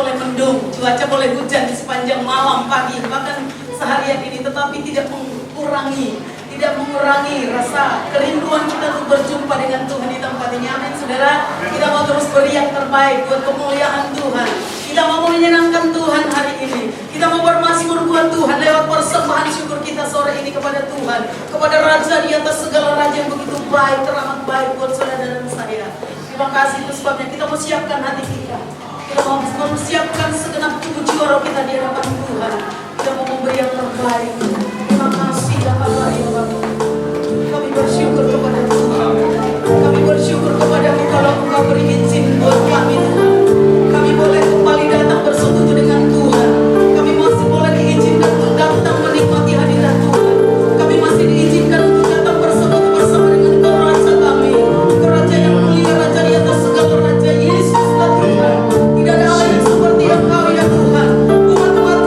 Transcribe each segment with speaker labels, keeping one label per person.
Speaker 1: boleh mendung, cuaca boleh hujan di sepanjang malam, pagi, bahkan seharian ini, tetapi tidak mengurangi rasa kerinduan kita untuk berjumpa dengan Tuhan di tempat ini. Amin, saudara. Kita mau terus beri yang terbaik buat kemuliaan Tuhan. Kita mau menyenangkan Tuhan hari ini. Kita mau bermazmur buat Tuhan lewat persembahan syukur kita sore ini kepada Tuhan, kepada Raja di atas segala raja yang begitu baik, teramat baik buat saudara dan saya. Terima kasih, itu sebabnya kita mau siapkan hati kita. Kita mau mempersiapkan segenap tubuh jiwa roh kita di hadapan Tuhan. Kita mau memberi yang terbaik. Terima kasih Allah ya Bapa. Kami bersyukur kepada Tuhan. Kami bersyukur kepadamu kalau Engkau beri izin buat kami Tuhan. Kami boleh kembali datang bersekutu dengan Tuhan. Kami masih boleh diizinkan untuk datang menikmati hadirat Tuhan. Kami masih diizinkan untuk datang bersekutu bersama dengan Engkau Raja kami. Engkau Raja yang mulia, Raja di atas segala raja, Yesuslah Tuhan. Tidak ada Allah yang seperti Engkau ya Tuhan. Umat-umat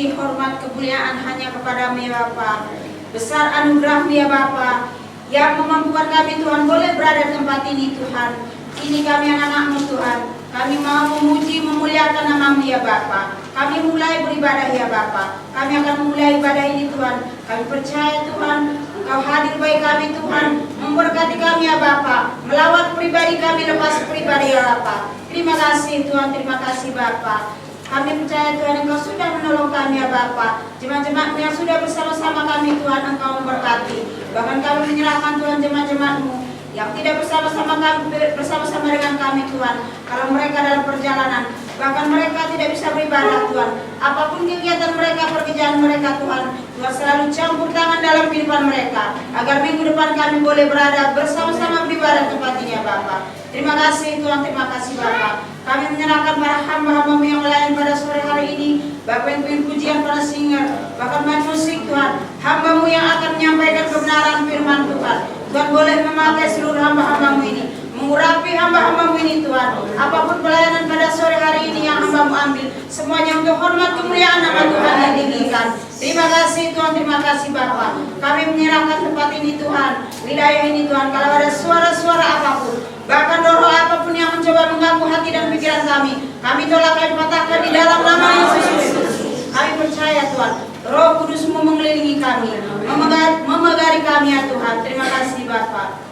Speaker 2: puji, hormat, kemuliaan hanya kepadamu ya Bapa. Besar anugerah-Mu ya Bapa, yang memampukan kami Tuhan boleh berada di tempat ini Tuhan. Ini kami anak-anak-Mu Tuhan. Kami mau memuji, memuliakan nama-Mu ya Bapa. Kami mulai beribadah ya Bapa. Kami akan memulai ibadah ini Tuhan. Kami percaya Tuhan, Engkau hadir bagi kami Tuhan, memberkati kami ya Bapa, melawat pribadi kami lepas pribadi ya Bapa. Terima kasih Tuhan, terima kasih Bapa. Kami percaya Tuhan Engkau sudah menolong kami ya Bapa. Jemaat-jemaat-Mu yang sudah bersama-sama kami Tuhan, Engkau memberkati. Bahkan kami menyerahkan Tuhan jemaat-jemaat-Mu yang tidak bersama-sama dengan kami Tuhan. Kalau mereka dalam perjalanan, bahkan mereka tidak bisa beribadah Tuhan. Apapun kegiatan mereka, pekerjaan mereka Tuhan, Tuhan selalu campur tangan dalam kehidupan mereka, agar minggu depan kami boleh berada bersama-sama beribadah tempat ini ya Bapa. Terima kasih Tuhan, terima kasih Bapa. Kami menyerahkan para hamba-hamba-Mu yang melayani pada sore hari ini, Bapak yang pimpin pujian, para singer, bahkan main musik Tuhan, hamba-Mu yang akan menyampaikan kebenaran firman Tuhan. Tuhan boleh memakai seluruh hamba-hamba-Mu ini, mengurapi hamba-hamba-Mu ini Tuhan. Apapun pelayanan pada sore hari ini yang hamba-Mu ambil, semuanya untuk hormat kemuliaan nama Tuhan yang ditinggikan. Terima kasih Tuhan, terima kasih Bapa. Kami menyerahkan tempat ini Tuhan, wilayah ini Tuhan. Kalau ada suara-suara apapun, bahkan roh apapun yang mencoba mengganggu hati dan pikiran kami tolak, kami patahkan di dalam nama Yesus Kristus. Kami percaya Tuhan, Roh Kudus-Mu mengelilingi kami, memegari kami ya Tuhan. Terima kasih Bapa.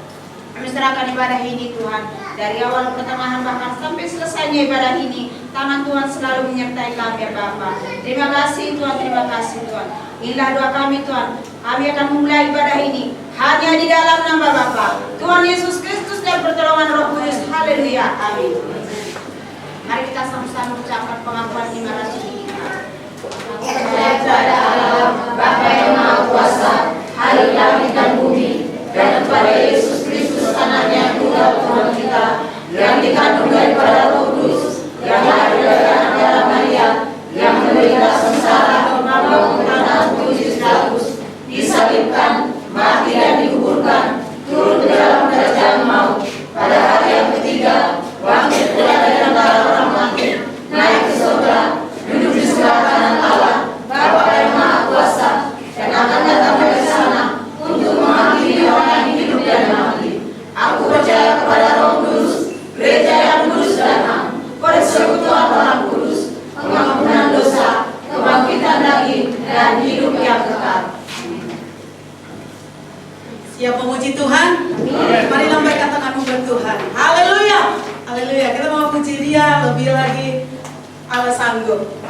Speaker 2: Kami serahkan ibadah ini Tuhan, dari awal pertengahan bahkan sampai selesainya ibadah ini, tangan Tuhan selalu menyertai kami ya Bapa. Terima kasih Tuhan, terima kasih Tuhan. Inilah doa kami Tuhan. Kami akan memulai ibadah ini hanya di dalam nama Bapa, Tuhan Yesus Kristus, dan pertolongan Roh Kudus. Haleluya, amin. Mari kita sama-sama ucapkan pengakuan iman rasmi kita. Percaya kepada Allah, Bapa yang Maha Kuasa, hari langit dan bumi, dan kepada Yesus Kristus anaknya yang tunggal Tuhan kita, yang dikandung daripada Roh Kudus, yang lahir dari anak darah Maria, yang menderita sengsara maupun anak Yesus Kristus, disalibkan, mati dan dikuburkan, turun ke dalam kerajaan maut, pada hari yang ketiga bangkit pula dari antara orang mati, naik ke surga, duduk di sebelah kanan Allah, Bapa yang Maha Kuasa, dan akan datang dari sana untuk menghakimi orang yang hidup dan mati. Aku percaya kepada Roh Kudus, gereja yang kudus dan am, persekutuan orang kudus, pengampunan dosa, kebangkitan daging, dan hidup yang kekal.
Speaker 1: Siap memuji Tuhan? Mari lambaikan tanganmu buat Tuhan. Haleluya, haleluya. Kita mau puji Dia lebih lagi. Allah sanggup.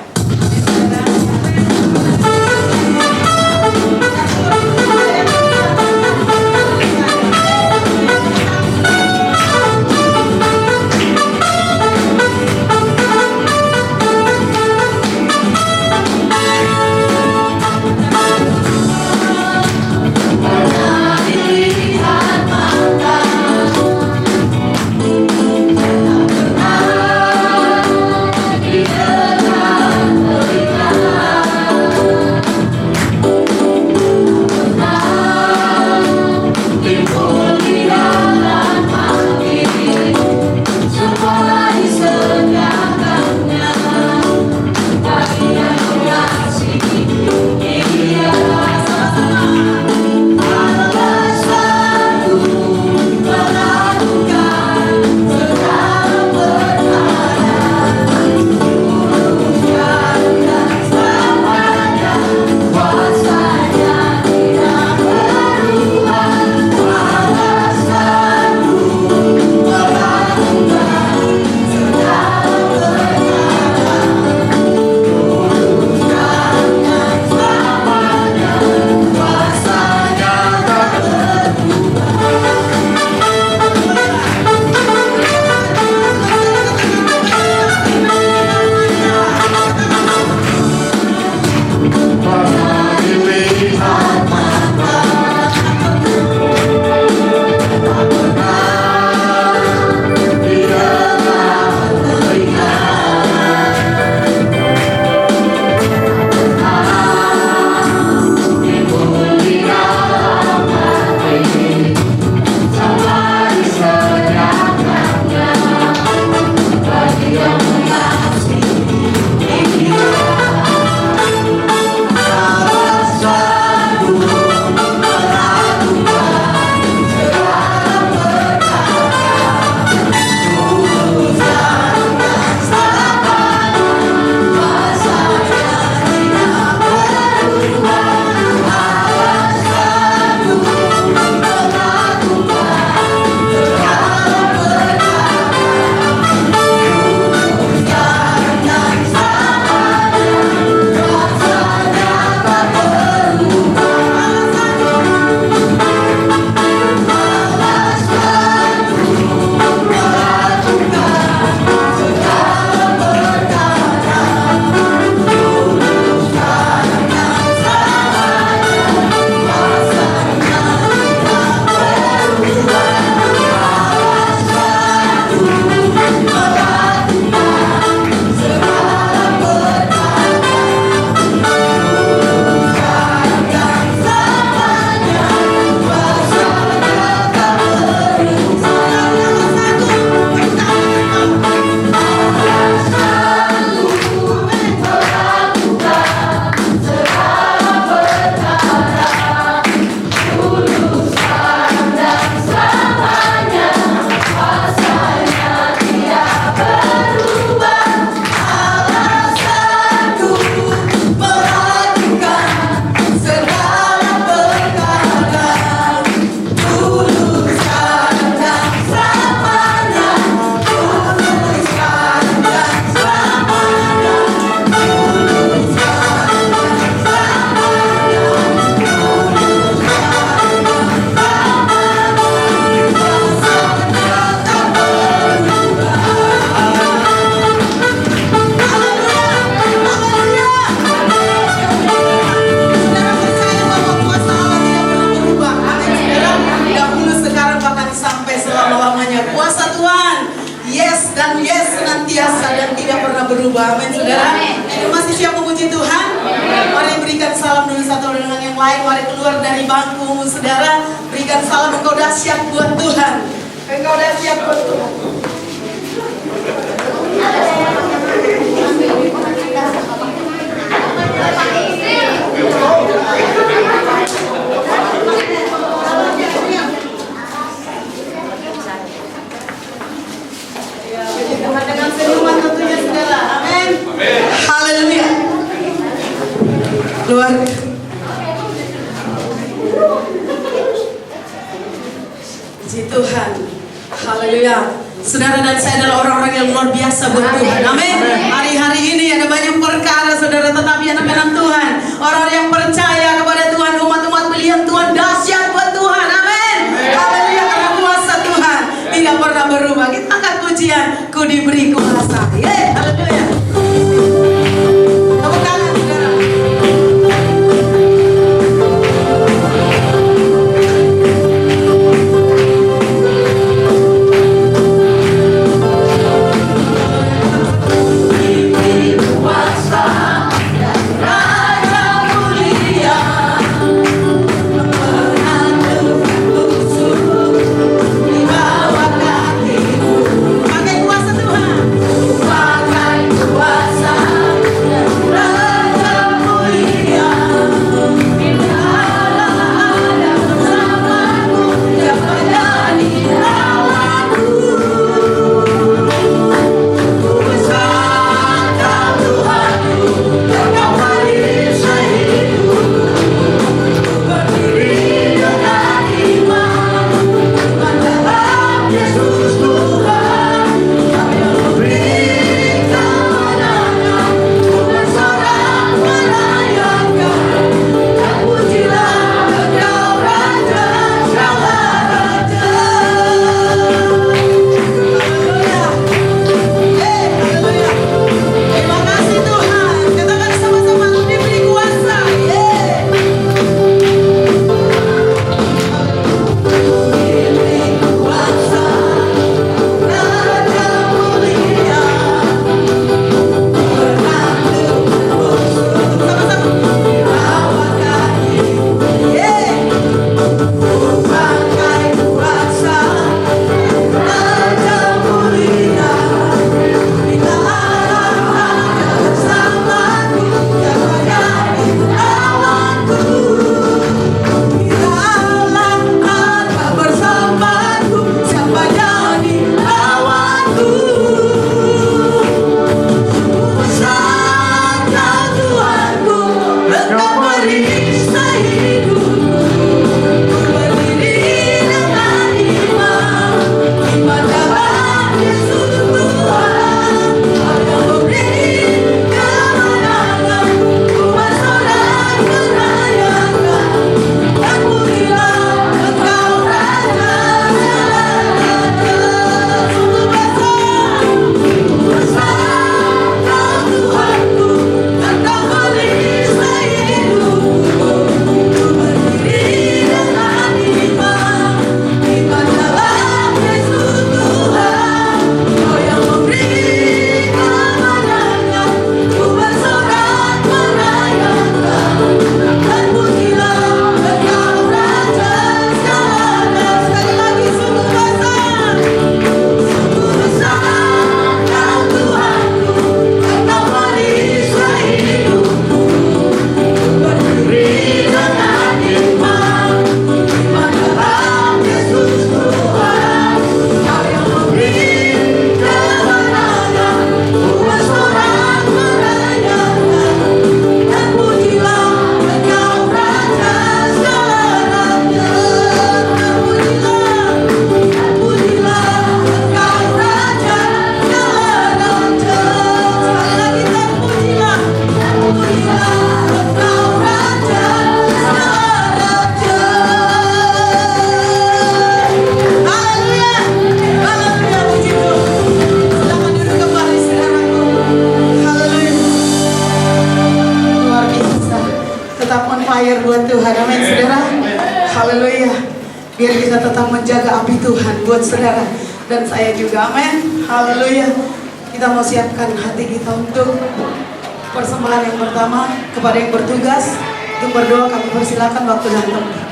Speaker 1: Amin, saudara. Itu masih siap memuji Tuhan? Mari berikan salam dulu satu dengan yang lain. Mari keluar dari bangku, saudara. Berikan salam, engkau dahsyat buat Tuhan. Engkau dahsyat buat Tuhan. Tuhan dengan senyuman tentunya, saudara. Amin. Haleluya. Luar. Puji Tuhan. Haleluya. Saudara dan saya adalah orang-orang yang luar biasa buat Tuhan. Amin. Hari-hari ini ada banyak perkara, saudara, tetapi anak-anak Tuhan, orang yang percaya kepada Tuhan, umat-umat pilihan Tuhan, dahsyat buat Tuhan. Amin. Haleluya, karena kuasa Tuhan tidak pernah berubah. Kita angkat pujian, ku diberi kuasa. Yeay, haleluya. Tepuk tangan, saudara. fire buat Tuhan. Amin, saudara. Haleluya. Biar kita tetap menjaga api Tuhan buat saudara dan saya juga. Amin. Haleluya. Kita mau siapkan hati kita untuk persembahan yang pertama kepada yang bertugas. Untuk berdoa kami persilakan waktu dan tempat.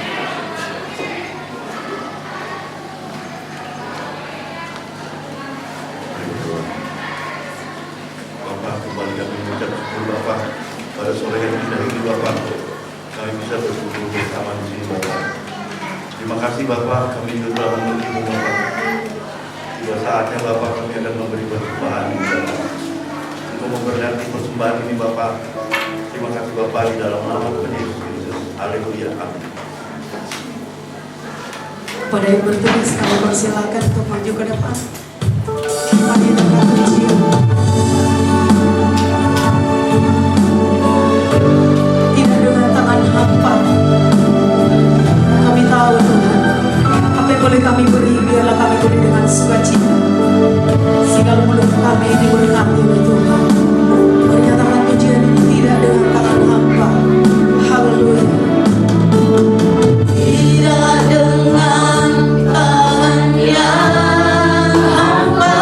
Speaker 3: Bapak, kembali kami mengucap syukur Bapak pada sore yang indah ini Bapak. Kami bisa bersyukur bersama di sini Bapak. Terima kasih Bapak, kami juga telah menerima Bapak. Tiba saatnya Bapak kami akan memberi persembahan ini Bapak. Untuk memberkati persembahan ini Bapak. Terima kasih Bapak di dalam nama Tuhan Yesus Kristus. Haleluya. Amin.
Speaker 1: Pada yang bertugas kami persilakan untuk maju ke depan. Mari kita puji. Tidak dengan tangan hampa. Kami tahu Tuhan, apa yang boleh kami beri, biarlah kami beri dengan sukacita. Segala mulut kami diberkati oleh Tuhan. Menyatakan pujian ini tidak dengan tangan hampa. Haleluya. Tidak dengan tangan yang hampa,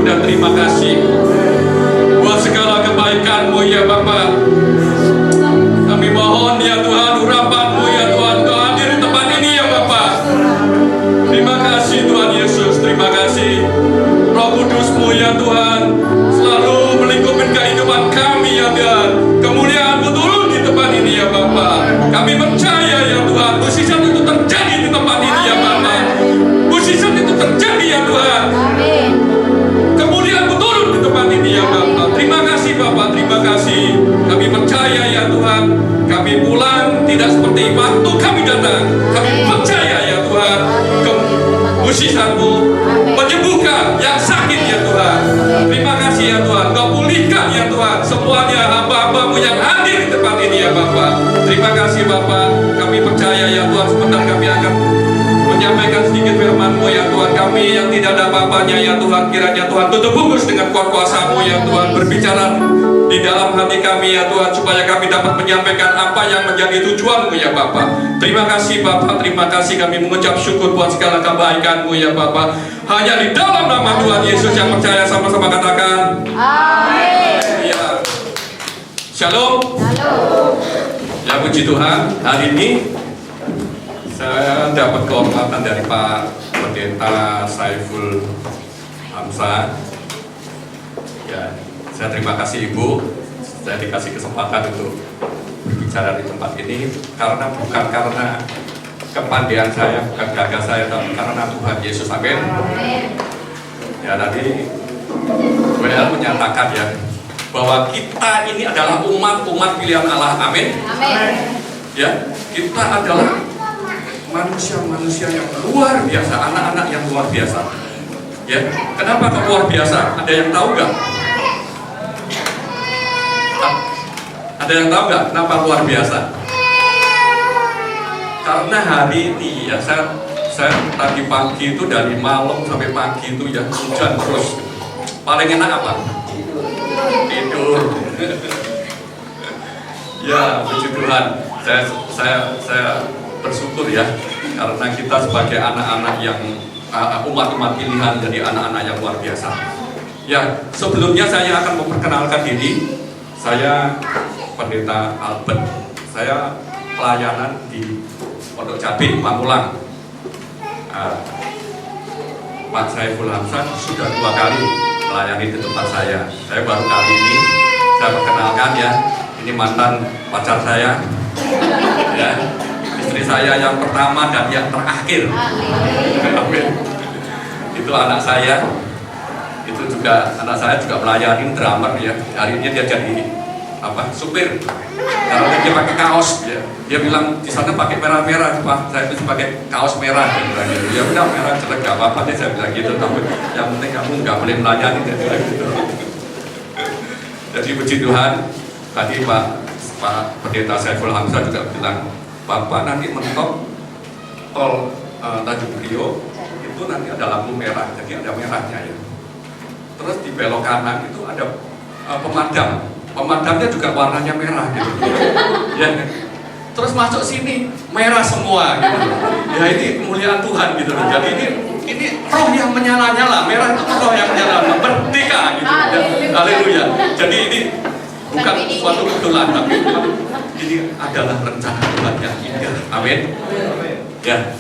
Speaker 4: syukur dan terima kasih buat segala kebaikan-Mu ya Bapa. Kami mohon ya Tuhan, urapan-Mu ya Tuhan, Kau hadir di tempat ini ya Bapa. Terima kasih Tuhan Yesus, terima kasih Roh Kudus-Mu ya Tuhan, selalu melingkupi kehidupan kami ya Tuhan. Kemuliaan-Mu turun di tempat ini ya Bapa. Kami percaya ya Tuhan, mukjizat itu terjadi di tempat ini ya Bapa. Mukjizat itu terjadi ya Tuhan. Kemuliaan-Mu turun di tempat ini ya Bapa. Terima kasih Bapa, terima kasih. Kami percaya ya Tuhan, kami pulang tidak seperti waktu kami datang. Kami percaya ya Tuhan, mukjizat-Mu menyembuhkan yang sakit ya Tuhan. Terima kasih ya Tuhan, Kau pulihkan ya Tuhan semuanya hamba-hamba-Mu yang hadir di tempat ini ya Bapa. Terima kasih Bapa, kami percaya ya Tuhan, sebentar kami akan menyampaikan sedikit firman-Mu ya Tuhan. Kami yang tidak ada apa-apanya ya Tuhan, kiranya Tuhan tutup bungkus dengan kuasa-Mu ya Tuhan. Berbicara di dalam hati kami ya Tuhan, supaya kami dapat menyampaikan apa yang menjadi tujuan-Mu ya Bapa. Terima kasih Bapa, terima kasih, kami mengucap syukur buat segala kebaikan-Mu ya Bapa. Hanya di dalam nama Tuhan Yesus yang percaya, sama-sama katakan amin. Ya. Shalom. Ya puji Tuhan, hari ini saya dapat kehormatan dari Pak Pendeta Saiful Hamzah. Ya, saya terima kasih Ibu, saya dikasih kesempatan untuk berbicara di tempat ini, karena bukan karena kepandaian saya, bukan gagah saya, tapi karena Tuhan Yesus. Amin. Ya, tadi WL menyatakan ya bahwa kita ini adalah umat pilihan Allah. Amin. Ya, kita adalah manusia-manusia yang luar biasa, anak-anak yang luar biasa. Ya, kenapa kok luar biasa? Ada yang tahu nggak? Ada yang tahu nggak kenapa luar biasa? Karena hari ini ya, saya tadi pagi itu dari malam sampai pagi itu ya hujan terus. Paling enak apa? Tidur. Ya, puji Tuhan. Saya bersyukur ya, karena kita sebagai anak-anak yang umat-umat pilihan, jadi anak-anak yang luar biasa. Ya, sebelumnya saya akan memperkenalkan diri. Saya Pendeta Albert. Saya pelayanan di Pondok Cabe, Pamulang. Pak Saiful Hamzah sudah 2 kali melayani di tempat saya. Saya baru kali ini saya perkenalkan ya. Ini mantan pacar saya. Ya. Istri saya yang pertama dan yang terakhir. Amin. Itu anak saya. Itu juga anak saya juga melayani drummer ya. Hari ini dia jadi supir. Kalau dia pakai kaos ya. Dia bilang di sana pakai merah-merah, Pak. Saya itu pakai kaos merah gitu. Ya udah, merah jelek gak apa-apa deh, saya bilang gitu. Tapi yang penting kamu nggak boleh melayani gitu. Jadi puji Tuhan. Tadi Pak Pendeta Saiful Hamzah juga bilang, Bapak nanti mentok tol Tanjung Priok itu nanti ada lampu merah, jadi ada merahnya ya. Terus di belok kanan itu ada pemadamnya juga warnanya merah gitu. Ya. Terus masuk sini merah semua gitu. Ya ini kemuliaan Tuhan gitu. Jadi ini roh yang menyala-nyala, merah itu roh yang menyala, merdeka gitu. Haleluya. Jadi ini bukan suatu kebetulan, tapi ini adalah rencana Tuhan yang indah. Amin. Ya.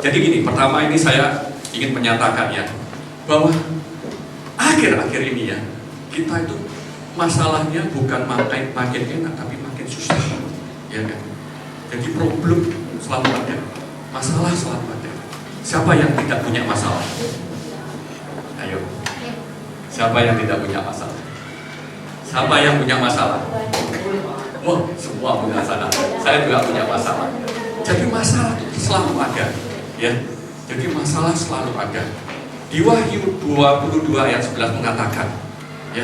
Speaker 4: Jadi gini, pertama ini saya ingin menyatakan ya, bahwa akhir-akhir ini ya, kita itu masalahnya bukan makin enak, tapi makin susah. Ya kan? Jadi problem selalu ada, masalah selalu ada. Siapa yang tidak punya masalah? Ayo. Siapa yang tidak punya masalah? Siapa yang punya masalah? Wah, semua punya masalah. Saya juga punya masalah. Jadi masalah itu selalu ada, ya. Jadi masalah selalu ada. Di Wahyu 22 ayat 11 mengatakan, ya,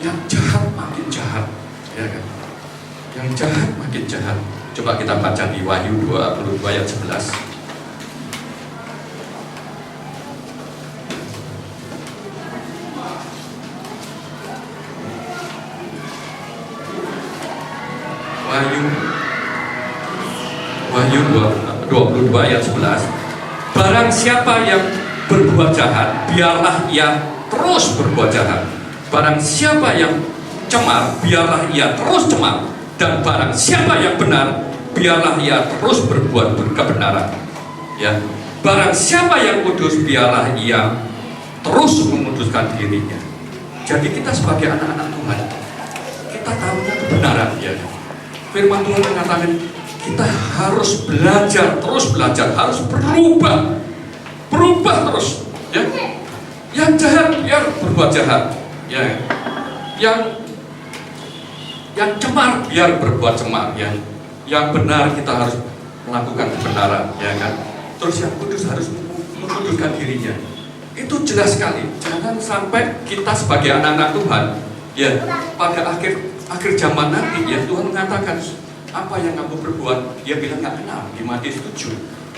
Speaker 4: yang jahat makin jahat, ya kan? Yang jahat makin jahat. Coba kita baca di Wahyu 22 ayat 11. Wahyu 22 ayat 11. Barang siapa yang berbuat jahat, biarlah ia terus berbuat jahat. Barang siapa yang cemar, biarlah ia terus cemar. Dan barang siapa yang benar, biarlah ia terus berbuat kebenaran. Ya, barang siapa yang kudus, biarlah ia terus menguduskan dirinya. Jadi kita sebagai anak-anak Tuhan, kita tahunya kebenaran. Ya, firman Tuhan mengatakan kita harus belajar, terus belajar, harus berubah terus. Ya, yang jahat biar berbuat jahat. Ya, yang cemar biar berbuat cemar. Ya, yang benar kita harus melakukan kebenaran. Ya kan. Terus yang kudus harus menguduskan dirinya. Itu jelas sekali. Jangan sampai kita sebagai anak-anak Tuhan, ya, pada akhir zaman nanti, ya, Tuhan mengatakan apa yang kamu berbuat, dia bilang nggak kenal. Di Matius 7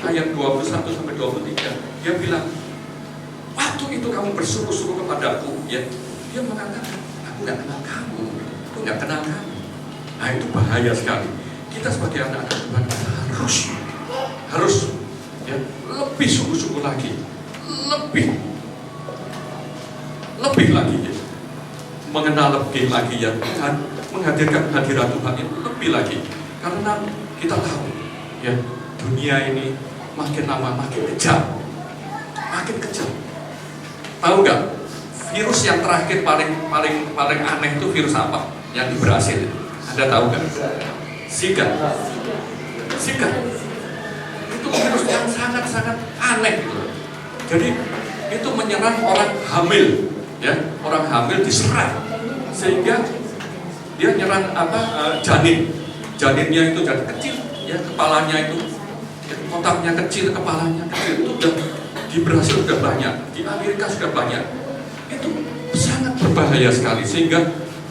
Speaker 4: ayat 21 sampai 23, dia bilang waktu itu kamu bersuruh-suruh kepadaku, ya, dia mengatakan aku nggak kenal kamu, aku nggak kenal kamu. Nah, itu bahaya sekali. Kita sebagai anak-anak Tuhan kita harus ya, lebih sungguh-sungguh lagi, lebih lagi, ya, mengenal lebih lagi, ya, menghadirkan hadirat Tuhan itu lebih lagi. Karena kita tahu, ya, dunia ini makin lama makin kejam. Tahu nggak? Virus yang terakhir paling aneh itu virus apa? Yang di Brasil. Ada tahu nggak? Zika. Itu virus yang sangat aneh gitu. Jadi itu menyerang orang hamil, ya, orang hamil diserang sehingga dia nyerang janinnya itu jadi kecil, ya, kepalanya itu, ya, otaknya kecil, kepalanya kecil. Itu udah di Brasil sudah banyak, di Amerika sudah banyak. Itu sangat berbahaya sekali sehingga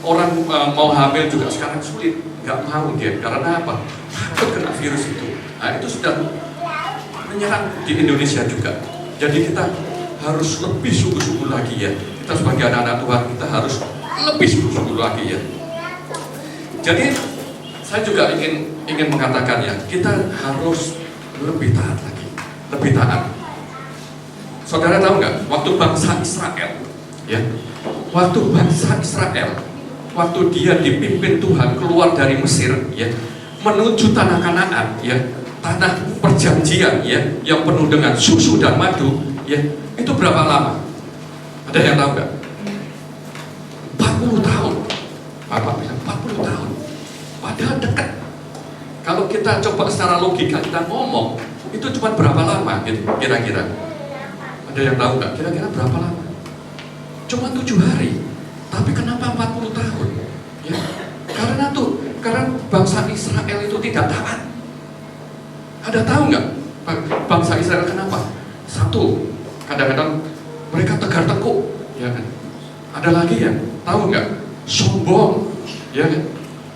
Speaker 4: orang mau hamil juga sekarang sulit, nggak mau dia. Karena apa? Takut kena virus itu. Nah, itu sudah menyerang di Indonesia juga. Jadi kita harus lebih sungguh-sungguh lagi, ya. Kita sebagai anak-anak Tuhan kita harus lebih sungguh-sungguh lagi, ya. Jadi saya juga ingin mengatakan, ya, kita harus lebih taat lagi, lebih taat. Saudara tahu nggak? Waktu bangsa Israel, ya, waktu dia dipimpin Tuhan keluar dari Mesir, ya, menuju tanah Kanaan, ya, tanah perjanjian, ya, yang penuh dengan susu dan madu, ya, itu berapa lama? Ada yang tahu nggak? 40 tahun. Bapak bilang 40 tahun. Padahal dekat. Kalau kita coba secara logika kita ngomong, itu cuma berapa lama gitu, kira-kira? Ada yang tahu nggak? Kira-kira berapa lama? Cuma 7 hari. Tapi kenapa 40 tahun? Ya, karena bangsa Israel itu tidak taat. Ada tahu nggak bangsa Israel kenapa? Satu, kadang-kadang mereka tegar tengkuk, ya kan? Ada lagi yang tahu nggak? Sombong, ya kan?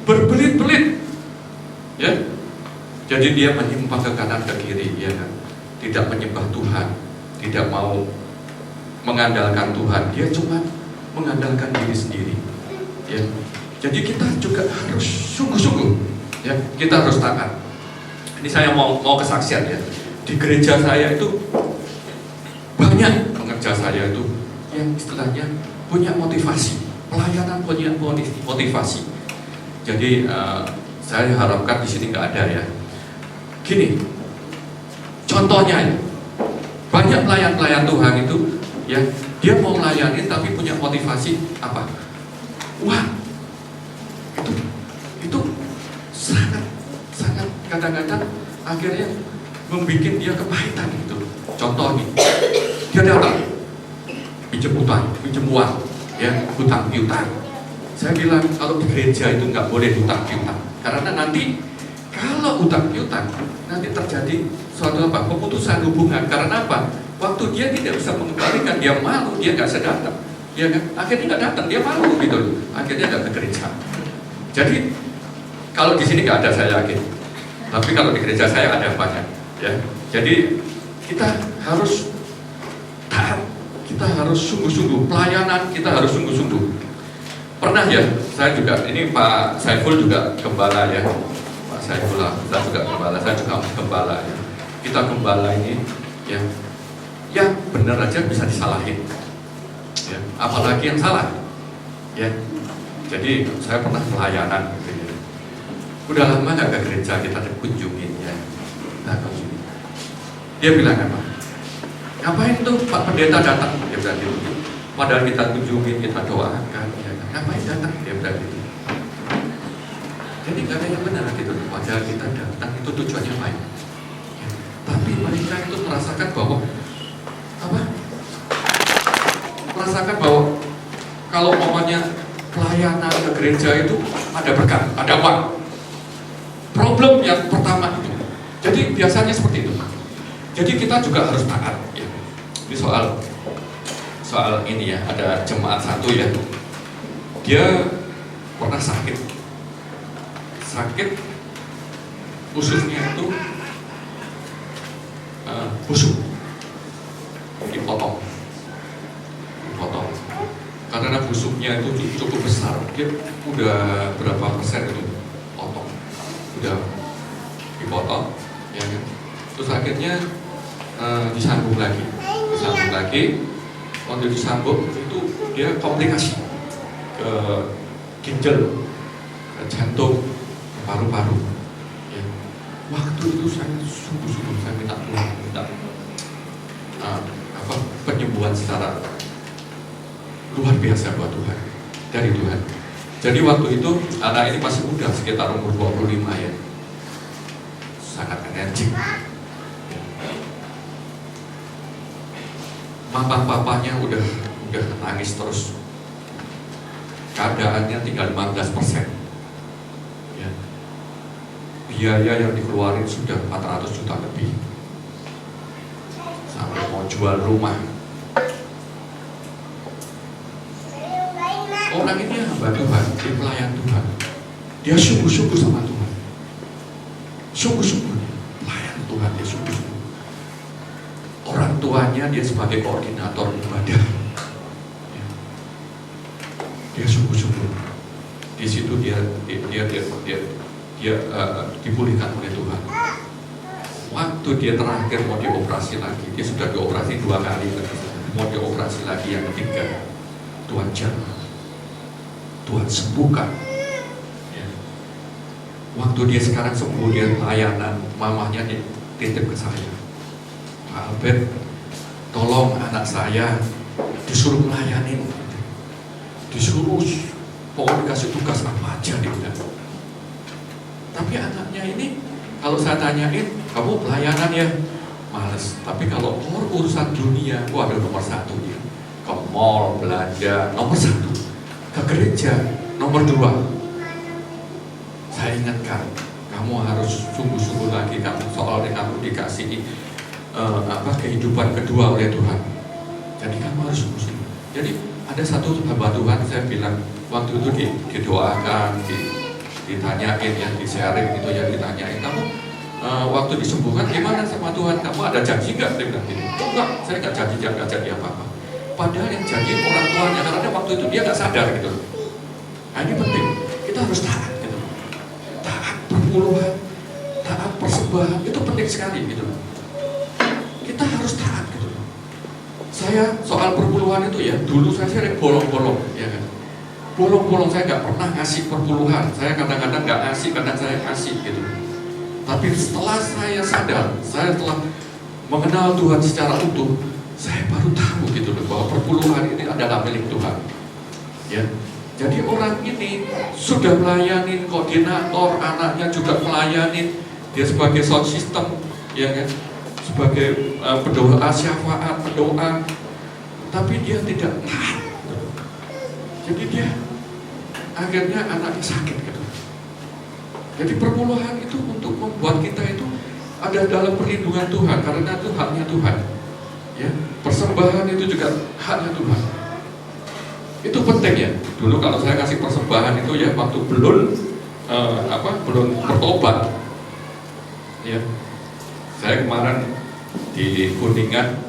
Speaker 4: Berbelit-belit, ya. Jadi dia menyimpang ke kanan ke kiri, ya kan? Tidak menyembah Tuhan, tidak mau mengandalkan Tuhan, dia cuma mengandalkan diri sendiri, ya. Jadi kita juga harus sungguh-sungguh, ya, kita harus taat. Ini saya mau kesaksian, ya. Di gereja saya itu banyak pengerja saya itu yang istilahnya punya motivasi, pelayanan punya motivasi. Jadi saya harapkan di sini nggak ada, ya. Gini, contohnya, ya, banyak pelayan Tuhan itu, ya, dia mau melayani tapi punya motivasi apa? Wah, itu sangat kadang-kadang akhirnya membuat dia kepahitan gitu. Contoh nih, dia datang pinjam uang, ya, hutang piutang. Saya bilang kalau di gereja itu nggak boleh hutang piutang, karena nanti kalau hutang piutang nanti terjadi suatu pemutusan hubungan. Karena apa? Waktu dia tidak bisa mengembalikan, dia malu, dia nggak bisa datang, ya kan? Akhirnya nggak datang, dia malu gitu, akhirnya nggak ke gereja. Jadi kalau di sini nggak ada, saya yakin. Tapi kalau di gereja saya ada banyak, ya. Jadi kita harus taat, kita harus sungguh-sungguh, pelayanan kita harus sungguh-sungguh. Pernah, ya, saya juga, ini Pak Saiful juga gembala, ya. Pak Saiful, saya juga gembala, ya. Kita gembala ini, ya, yang benar aja bisa disalahin, ya, apalagi yang salah, ya. Jadi saya pernah pelayanan, gitu ya. Udah lama nggak ke gereja, kita kunjungin ya. Nah, kunjungin. Dia bilang apa? Ngapain tuh Pak Pendeta datang? Dia bilang gitu. Padahal kita kunjungin, kita doakan, ya. Ngapain datang? Dia bilang gitu. Jadi nggak ada yang benar gitu. Padahal kita datang itu tujuannya baik. Ya. Tapi mereka itu merasakan bahwa apa? Merasakan bahwa kalau umpamanya pelayanan ke gereja itu ada berkat, ada uang. Problem yang pertama itu. Jadi biasanya seperti itu. Jadi kita juga harus taat. Ya. Ini soal ini ya, ada jemaat satu ya. Dia pernah sakit ususnya itu busuk, dipotong. Karena busuknya itu cukup besar, dia udah berapa persen itu potong, udah dipotong, ya kan? Terus akhirnya disambung lagi. Waktu disambung itu dia komplikasi ke ginjal, ke jantung, ke paru-paru. Ya. Waktu itu saya sungguh-sungguh saya minta penyembuhan secara luar biasa buat Tuhan, dari Tuhan. Jadi waktu itu anak ini masih muda, sekitar umur 25 ya, sangat energik. Mama-papanya udah nangis terus. Keadaannya tinggal 15%. Ya. Biaya yang dikeluarin sudah 400 juta lebih. Sampai mau jual rumah. Orang ini hamba Tuhan, dia pelayan Tuhan. Dia sungguh-sungguh sama Tuhan. Sungguh-sungguh pelayan Tuhan, dia sungguh-sungguh. Orang tuanya dia sebagai koordinator ibadah. Dia sungguh-sungguh. Di situ dia dipulihkan oleh Tuhan. Waktu dia terakhir mau dioperasi lagi, dia sudah dioperasi 2 kali, mau dioperasi lagi yang ketiga, Tuhan jamah, Tuhan sembuhkan. Ya. Waktu dia sekarang sembuh, dia pelayanan, mamanya titip ke saya, Pak Albert, tolong anak saya disuruh melayanin, disuruh pokoknya dikasih tugas apa aja dia bilang. Tapi anaknya ini kalau saya tanyain, kamu pelayanan ya? Males. Tapi kalau urusan dunia, ada nomor 1 dia. Ke mall, belanja, nomor 1. Ke gereja, nomor 2. Saya ingatkan, kamu harus sungguh-sungguh lagi, soalnya kamu dikasih kehidupan kedua oleh Tuhan. Jadi kamu harus sungguh-sungguh. Jadi ada satu hamba Tuhan, saya bilang, waktu itu didoakan, ditanyain ya, di-sharing gitu ya, ditanyain, kamu waktu disembuhkan gimana sama Tuhan? Kamu ada janji nggak? Dia bilang gini, enggak, saya nggak janji apa-apa. Padahal yang janji orang tuanya, karena waktu itu dia nggak sadar gitu. Nah ini penting, kita harus taat gitu. Taat perpuluhan, taat persembahan, itu penting sekali gitu. Kita harus taat gitu. Saya soal perpuluhan itu ya, dulu saya sering bolong-bolong, ya kan. Bolong-bolong, saya nggak pernah ngasih perpuluhan. Saya kadang-kadang nggak ngasih, kadang saya kasih gitu. Tapi setelah saya sadar, saya telah mengenal Tuhan secara utuh, saya baru tahu gitu loh, bahwa perpuluhan ini adalah milik Tuhan. Ya, jadi orang ini sudah melayanin koordinator, anaknya juga melayanin, dia sebagai sound system, ya kan, sebagai pendoa syafaat, pendoa, tapi dia tidak taat. Jadi dia akhirnya anaknya sakit gitu. Jadi perpuluhan itu untuk membuat kita itu ada dalam perlindungan Tuhan, karena itu haknya Tuhan. Ya, persembahan itu juga haknya Tuhan. Itu penting ya. Dulu kalau saya kasih persembahan itu ya waktu belum bertobat. Ya. Saya kemarin di Kuningan,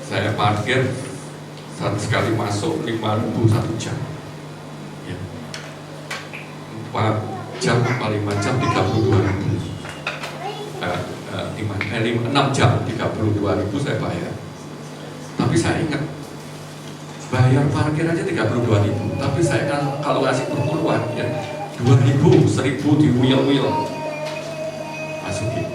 Speaker 4: saya parkir sekali masuk 5.000 1 jam. Ya. 4 jam, 5 jam 32.000. 6 jam 32.000 saya bayar. Tapi saya ingat bayar parkir aja 32.000, tapi saya kalau kasih perpuluhan ya 2.000, 1.000 di wheel masukin.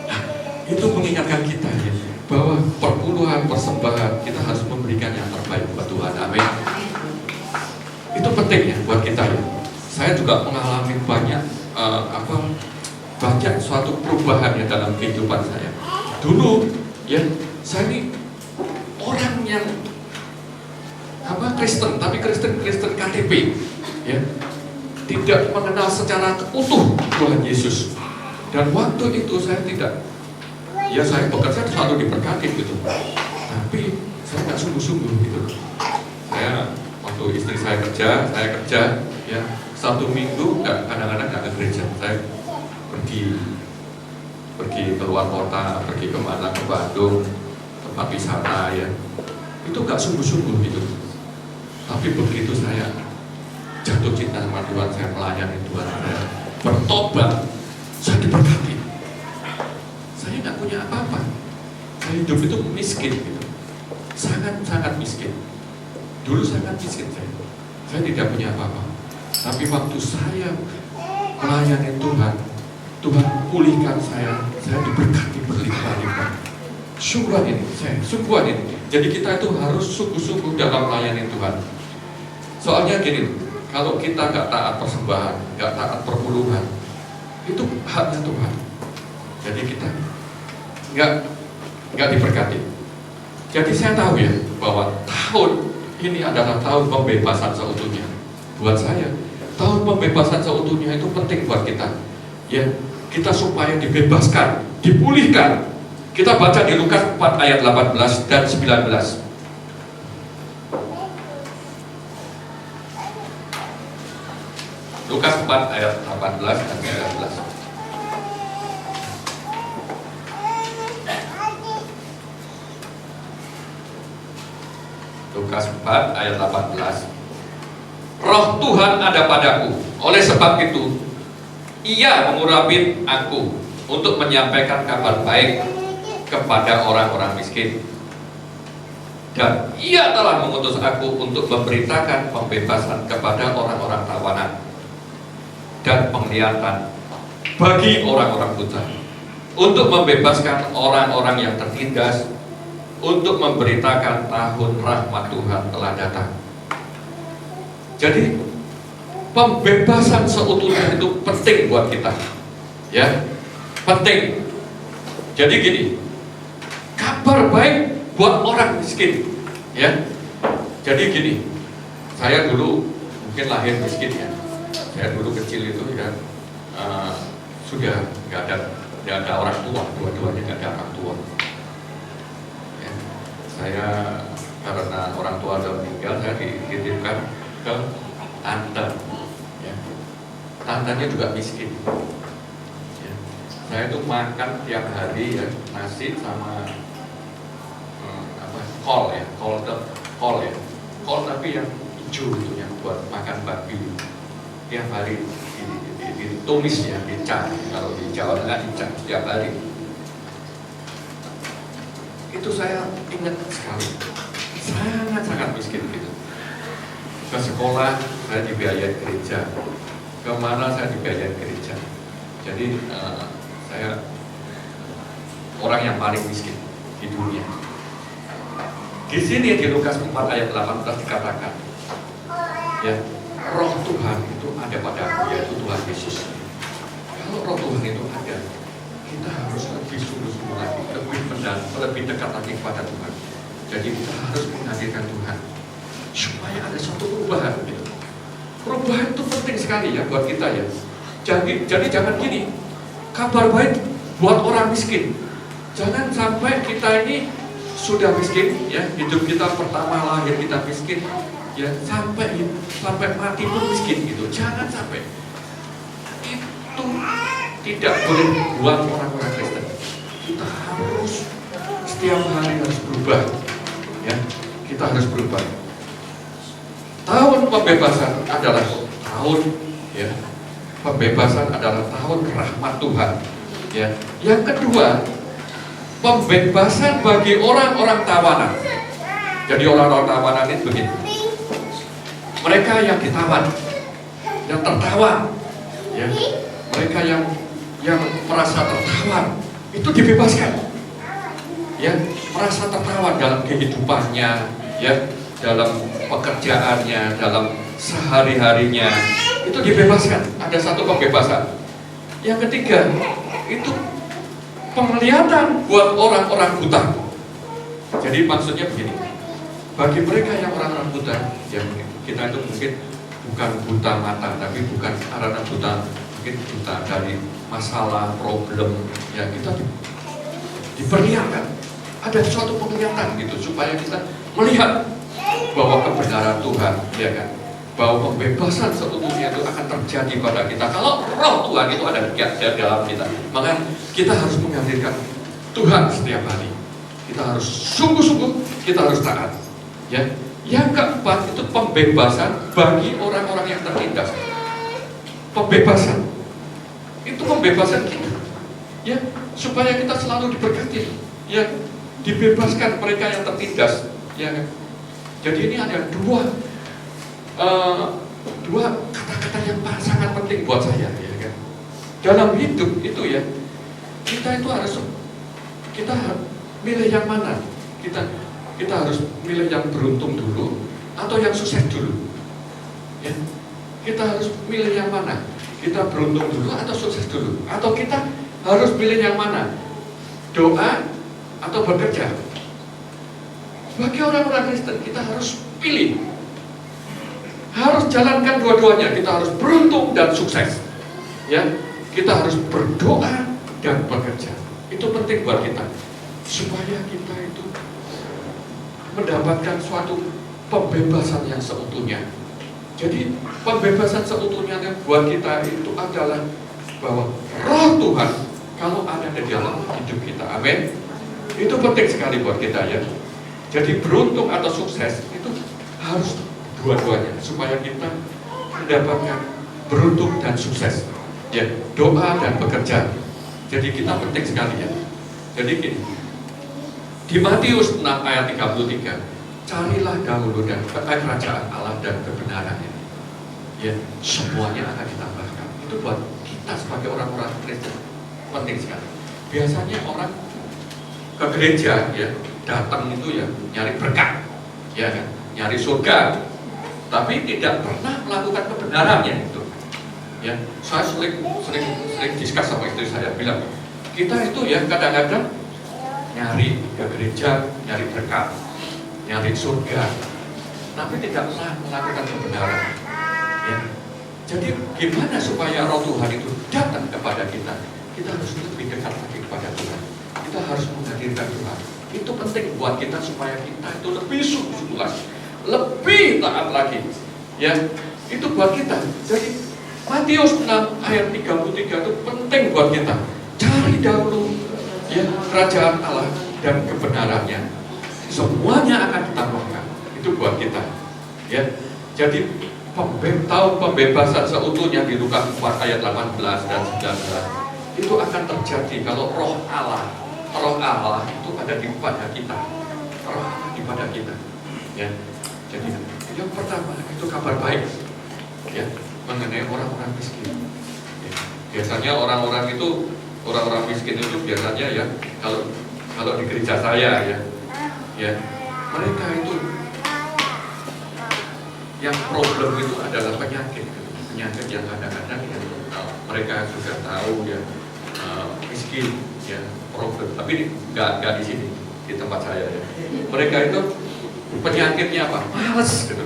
Speaker 4: Nah, itu mengingatkan kita ya bahwa perpuluhan, persembahan kita harus memberikan yang terbaik buat Tuhan. Amin. Itu penting ya buat kita ya. Saya juga mengalami banyak banyak suatu perubahan ya dalam kehidupan saya. Dulu ya saya ini orang yang Kristen, tapi Kristen KTP ya, tidak mengenal secara utuh Tuhan Yesus. Dan waktu itu saya tidak, ya saya bekerja selalu diberkati gitu, tapi saya nggak sungguh-sungguh gitu. Saya waktu istri saya kerja ya 1 minggu kadang-kadang nggak ke gereja. Saya pergi keluar kota, pergi kemana, ke Bandung, tempat wisata ya, itu nggak sungguh-sungguh gitu. Tapi begitu saya jatuh cinta sama Tuhan, saya melayani Tuhan, saya bertobat, saya diberkati. Saya nggak punya apa-apa, saya hidup itu miskin gitu, sangat miskin. Dulu sangat miskin saya tidak punya apa-apa. Tapi waktu saya melayani Tuhan, Tuhan pulihkan saya diberkati berlimpah-limpah. Sungguhan ini. Jadi kita itu harus sungguh-sungguh dalam melayani Tuhan. Soalnya gini, kalau kita nggak taat persembahan, nggak taat perpuluhan, itu haknya Tuhan. Jadi kita nggak diberkati. Jadi saya tahu ya bahwa tahun ini adalah tahun pembebasan seutuhnya. Buat saya, tahun pembebasan seutuhnya itu penting buat kita. Ya, kita supaya dibebaskan, dipulihkan. Kita baca di Lukas 4 ayat 18 dan 19. Lukas 4 ayat 18 dan 19. Lukas 4 ayat 18. Roh Tuhan ada padaku, oleh sebab itu Ia mengurapi aku untuk menyampaikan kabar baik kepada orang-orang miskin. Dan Ia telah mengutus aku untuk memberitakan pembebasan kepada orang-orang tawanan dan penglihatan bagi orang-orang buta, untuk membebaskan orang-orang yang tertindas, untuk memberitakan tahun rahmat Tuhan telah datang. Jadi pembebasan seutuhnya itu penting buat kita, ya, penting. Jadi gini, kabar baik buat orang miskin, ya. Jadi gini, saya dulu mungkin lahir miskin ya. Saya dulu kecil itu ya sudah nggak ada orang tua, dua-duanya nggak ada orang tua. Ya. Saya karena orang tua sudah meninggal, saya dititipkan ke tante. Ya. Tantenya juga miskin. Ya. Saya itu makan tiap hari ya nasi sama kol tapi yang hijau itu yang buat makan babi. Tiap hari ditumis ya, dicak. Kalau di Jawa Tengah dicak tiap hari. Itu saya ingat sekali, sangat miskin gitu. Ke sekolah saya dibiayai gereja, kemana saya dibiayai gereja. Jadi saya orang yang paling miskin di dunia. Di sini di Lukas 4 ayat 18 dikatakan, ya, Roh Tuhan itu ada pada aku, yaitu Tuhan Yesus. Kalau Roh Tuhan itu ada, kita harus lebih sungguh-sungguh lagi, lebih dekat lagi kepada Tuhan. Jadi kita harus menghadirkan Tuhan supaya ada suatu perubahan. Gitu. Perubahan itu penting sekali ya buat kita ya. Jadi jangan gini, kabar baik buat orang miskin. Jangan sampai kita ini sudah miskin, ya, hidup kita pertama lahir kita miskin. Ya, sampai mati pun miskin gitu. Jangan sampai. Itu tidak boleh buat orang-orang Kristen. Kita harus setiap hari harus berubah. Ya, kita harus berubah. Tahun pembebasan adalah tahun, ya, pembebasan adalah tahun rahmat Tuhan. Ya, yang kedua, pembebasan bagi orang-orang tawanan. Jadi orang-orang tawanan itu begini. Mereka yang ditawan, yang tertawan, ya, mereka yang merasa tertawan itu dibebaskan, ya, merasa tertawan dalam kehidupannya, ya, dalam pekerjaannya, dalam sehari-harinya itu dibebaskan. Ada satu pembebasan. Yang ketiga itu penglihatan buat orang-orang buta. Jadi maksudnya begini, bagi mereka yang orang-orang buta, ya, kita itu mungkin bukan buta mata, tapi bukan karena buta, mungkin buta dari masalah, problem, ya, kita diperlihatkan. Ada suatu penglihatan gitu supaya kita melihat bahwa kebenaran Tuhan, ya kan, bahwa pembebasan seutuhnya itu akan terjadi pada kita kalau roh Tuhan itu ada di dalam kita. Maka kita harus menghadirkan Tuhan setiap hari. Kita harus sungguh-sungguh, kita harus taat, ya. Yang keempat itu pembebasan bagi orang-orang yang tertindas. Pembebasan itu pembebasan kita, ya, supaya kita selalu diberkati, ya, dibebaskan mereka yang tertindas, ya kan. Jadi ini ada dua kata-kata yang sangat penting buat saya, ya kan. Dalam hidup itu, ya, kita itu harus milih yang mana. Kita harus milih yang beruntung dulu atau yang sukses dulu, ya. Kita harus milih yang mana? Kita beruntung dulu atau sukses dulu? Atau kita harus pilih yang mana? Doa atau bekerja? Bagi orang-orang Kristen kita harus pilih, harus jalankan dua-duanya. Kita harus beruntung dan sukses, ya. Kita harus berdoa dan bekerja. Itu penting buat kita supaya kita itu mendapatkan suatu pembebasan yang seutuhnya. Jadi pembebasan seutuhnya buat kita itu adalah bahwa roh Tuhan kalau ada di dalam hidup kita, amin. Itu penting sekali buat kita, ya. Jadi beruntung atau sukses itu harus dua-duanya supaya kita mendapatkan beruntung dan sukses, ya. Doa dan bekerja. Jadi kita penting sekali, ya. Jadi gini, di Matius 6 ayat 33, carilah dahulu dan kerajaan Allah dan kebenarannya, ya, semuanya akan ditambahkan. Itu buat kita sebagai orang-orang Kristen penting sekali. Biasanya orang ke gereja, ya, datang itu, ya, nyari berkat, ya kan, nyari surga, tapi tidak pernah melakukan kebenarannya itu, ya. Saya sering diskus sama istri saya, bilang kita itu, ya, kadang-kadang nyari ke gereja, nyari berkat, nyari surga, tapi tidak pernah melakukan kebenaran, ya. Jadi gimana supaya roh Tuhan itu datang kepada kita? Kita harus lebih dekat lagi kepada Tuhan. Kita harus menghadirkan Tuhan. Itu penting buat kita supaya kita itu lebih sungguh-sungguh lagi, lebih taat lagi, ya. Itu buat kita. Jadi Matius 6 ayat 33 itu penting buat kita. Cari dahulu, ya, kerajaan Allah dan kebenarannya, semuanya akan ditambahkan. Itu buat kita, ya. Jadi tahu pembebasan seutuhnya di Lukas 4 ayat 18 dan 19 itu akan terjadi kalau roh Allah itu ada di pada kita, roh Allah di pada kita, ya. Jadi yang pertama itu kabar baik, ya, mengenai orang-orang miskin, ya. Biasanya orang-orang miskin itu biasanya, ya, kalau di gereja saya, ya, mereka itu yang problem itu adalah penyakit yang kadang-kadang, ya, mereka juga tahu, ya, miskin, ya, problem, tapi nggak di sini, di tempat saya, ya. Mereka itu penyakitnya apa? Males gitu.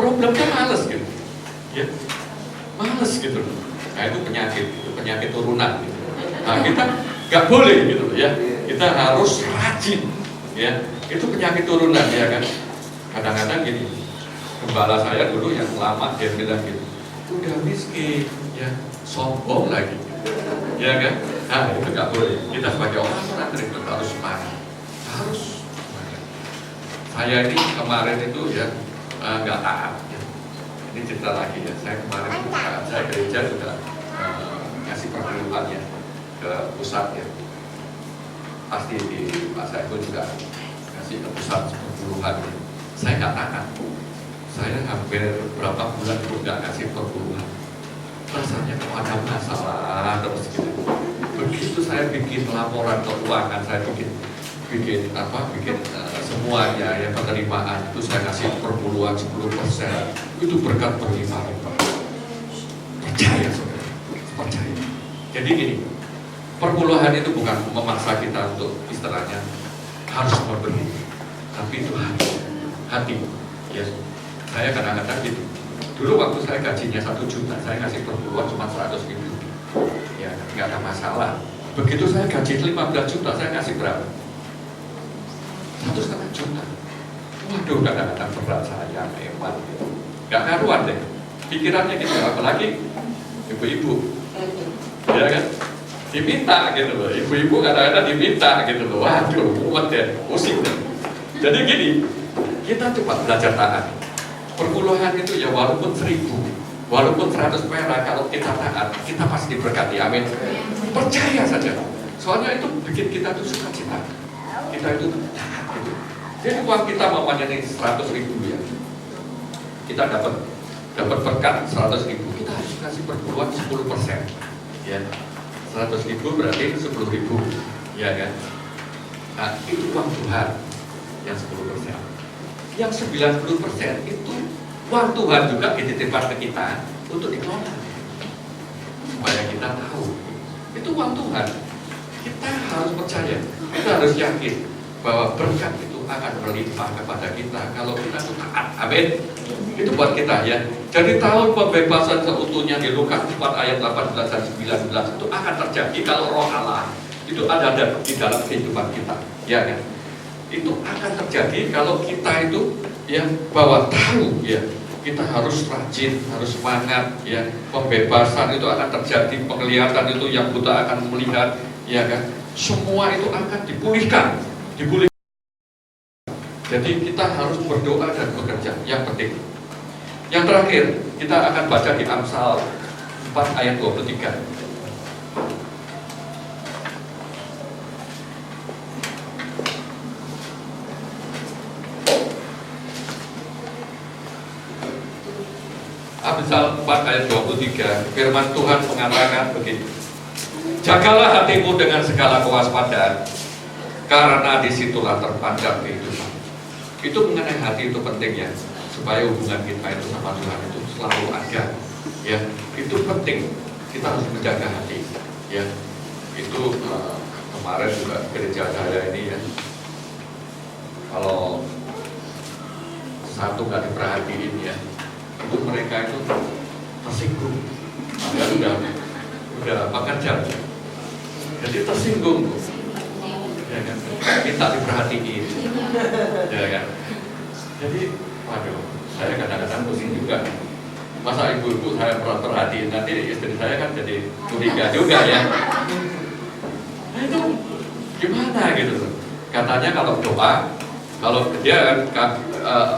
Speaker 4: Problemnya males gitu, ya, males gitu. Nah itu penyakit turunan gitu. Nah kita nggak boleh gitu, ya. Kita harus rajin, ya. Itu penyakit turunan, ya kan. Kadang-kadang gini, gembala saya dulu yang lama dia bilang gitu, udah miskin, ya, sombong lagi, ya kan. Nah itu nggak boleh. Kita sebagai orang Kristen harus semangat, harus semangat. Saya ini kemarin itu, ya, nggak taat, ya. Ini cerita lagi, ya. Saya kemarin itu saya gereja juga ngasih perkeluhan, ya, ke pusat, ya. Pasti di masa itu juga ngasih ngasih ke pusat perpuluhan. Saya nggak tahan. Saya hampir berapa bulan itu nggak ngasih perpuluhan. Rasanya kok ada masalah terus gitu. Begitu saya bikin laporan keuangan, saya bikin semuanya ya, penerimaan itu saya kasih perpuluhan 10%. Itu berkat berlimpah. Percaya saudara, percaya. Jadi gini, perpuluhan itu bukan memaksa kita untuk istilahnya harus memberi, tapi itu hati. Ya, saya kadang-kadang gitu. Dulu waktu saya gajinya 1 juta, saya ngasih perpuluhan cuma 100 ribu. Ya, nggak ada masalah. Begitu saya gaji 15 juta, saya kasih berapa? 1,5 juta. Waduh, kadang-kadang berat saya hemat gitu. Nggak karuan deh. Pikirannya gitu, apalagi ibu-ibu. Ya kan? Diminta gitu loh. Ibu-ibu kadang-kadang diminta gitu loh. Waduh, mumet ya, pusing deh. Jadi gini, kita coba belajar taat. Perpuluhan itu ya walaupun 1.000, walaupun 100 perak, kalau kita taat, kita pasti diberkati. Amin. Percaya saja. Soalnya itu bikin kita tuh sukacita. Kita itu taat gitu. Jadi uang kita mamanya nih 100 ribu ya, kita dapat berkat 100 ribu, kita harus kasih perpuluhan 10%. Ya, 100 ribu berarti 10 ribu, ya kan? Nah, itu uang Tuhan yang 10%. Yang 90% itu uang Tuhan juga dititipkan ke kita untuk dikelola, supaya kita tahu itu uang Tuhan. Kita harus percaya, kita harus yakin bahwa berkat itu akan berlimpah kepada kita kalau kita itu taat. Amin. Itu buat kita ya. Jadi tahun pembebasan seutuhnya di Lukas 4 ayat 18 dan 19 itu akan terjadi kalau Roh Allah itu ada di dalam kehidupan kita, ya kan? Itu akan terjadi kalau kita itu ya bahwa tahu ya, kita harus rajin, harus semangat ya. Pembebasan itu akan terjadi, penglihatan itu yang buta akan melihat, ya kan? Semua itu akan dipulihkan. Jadi kita harus berdoa dan bekerja, yang penting. Yang terakhir, kita akan baca di Amsal 4 ayat 23. Amsal 4 ayat 23, firman Tuhan mengatakan begini: jagalah hatimu dengan segala kewaspadaan, karena disitulah terpanjang kehidupan. Itu mengenai hati itu penting ya, supaya hubungan kita itu sama Tuhan itu selalu ada. Ya, itu penting. Kita harus menjaga hati. Ya, itu kemarin juga gereja saya ini ya, kalau satu nggak diperhatiin ya, itu mereka itu tersinggung. Padahal udah makan jam, jadi tersinggung. Ya kan? Kita diperhatiin, ya kan? Jadi, waduh, saya kadang-kadang pusing juga. Masa ibu-ibu saya perhatiin, nanti istri saya kan jadi curiga juga ya. Nah itu gimana gitu? Katanya kalau doa, kalau dia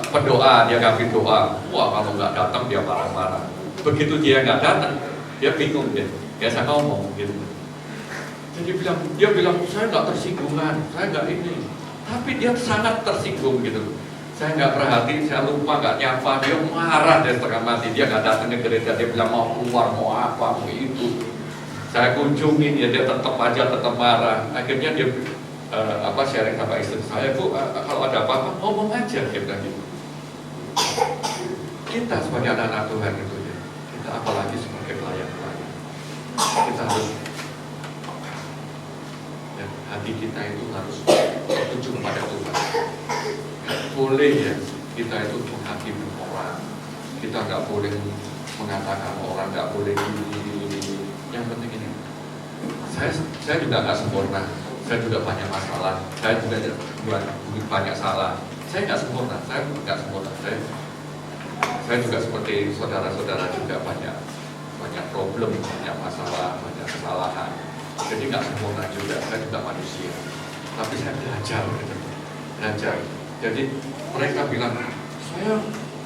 Speaker 4: pendoa, dia kasih doa, wah kalau nggak datang dia marah-marah. Begitu dia nggak datang, dia bingung dia. Biasa ngomong gitu. Jadi dia bilang saya nggak tersinggungan, saya nggak ini, tapi dia sangat tersinggung gitu. Saya nggak perhatiin, saya lupa nggak nyapa, dia marah dia setengah mati, dia nggak datang ke gereja, dia bilang mau keluar, mau apa, mau itu. Saya kunjungin ya, dia tetap marah. Akhirnya dia sharing sama istri saya, Bu, kalau ada apa-apa ngomong aja, dia bilang gitu. Kita sebagai anak-anak Tuhan itu ya, kita apalagi sebagai pelayan-pelayan, kita harus hati kita itu harus tertuju kepada Tuhan. Boleh ya kita itu menghakimi orang, kita nggak boleh mengatakan orang, nggak boleh ini. Yang penting ini, saya juga nggak sempurna, saya juga banyak masalah, saya juga banyak salah. Saya nggak sempurna, saya juga seperti saudara-saudara juga banyak problem, banyak masalah, banyak kesalahan. Jadi nggak sempurna juga, saya juga manusia. Tapi saya belajar. Jadi mereka bilang,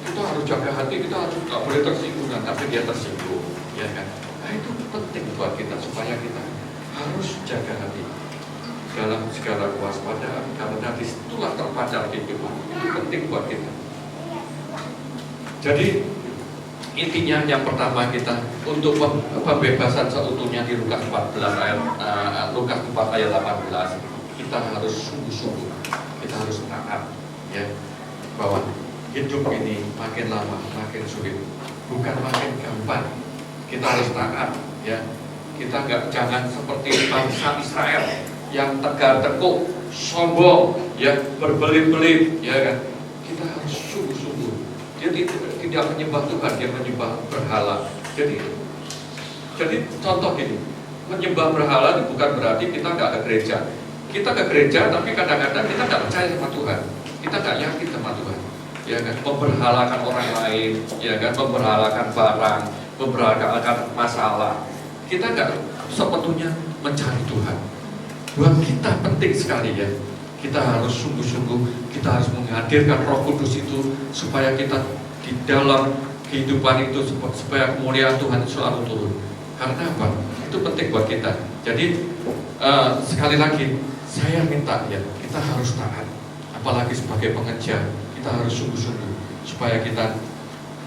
Speaker 4: kita harus jaga hati, kita harus nggak boleh tersinggung, tapi dia tersinggung, ya kan? Nah itu penting buat kita supaya kita harus jaga hati. dalam segala kewaspadaan, karena disitulah terpancar kehidupan. Itu penting buat kita. Jadi intinya yang pertama kita untuk pembebasan seutuhnya di Lukas 4 ayat 18, kita harus sungguh-sungguh, kita harus taat, ya, bahwa hidup ini makin lama makin sulit, bukan makin gampang. Kita harus taat, ya. Kita jangan seperti bangsa Israel yang tegar-teguk, sombong, ya, berbelit-belit, ya kan. Kita harus sungguh-sungguh. Dia tidak menyembah Tuhan, dia menyembah berhala. Jadi contoh gini, menyembah berhala itu bukan berarti kita nggak ke gereja. Kita ke gereja, tapi kadang-kadang kita nggak percaya sama Tuhan. Kita nggak yakin sama Tuhan, ya kan. Memberhalakan orang lain, ya kan. Memberhalakan barang, memberhalakan masalah. Kita nggak sepenuhnya mencari Tuhan. Buat kita penting sekali, ya. Kita harus sungguh-sungguh, kita harus menghadirkan Roh Kudus itu supaya kita di dalam kehidupan itu, supaya kemuliaan Tuhan selalu turun. Karena apa? Itu penting buat kita. Jadi sekali lagi saya minta, ya, kita harus taat. Apalagi sebagai pengejar, kita harus sungguh-sungguh supaya kita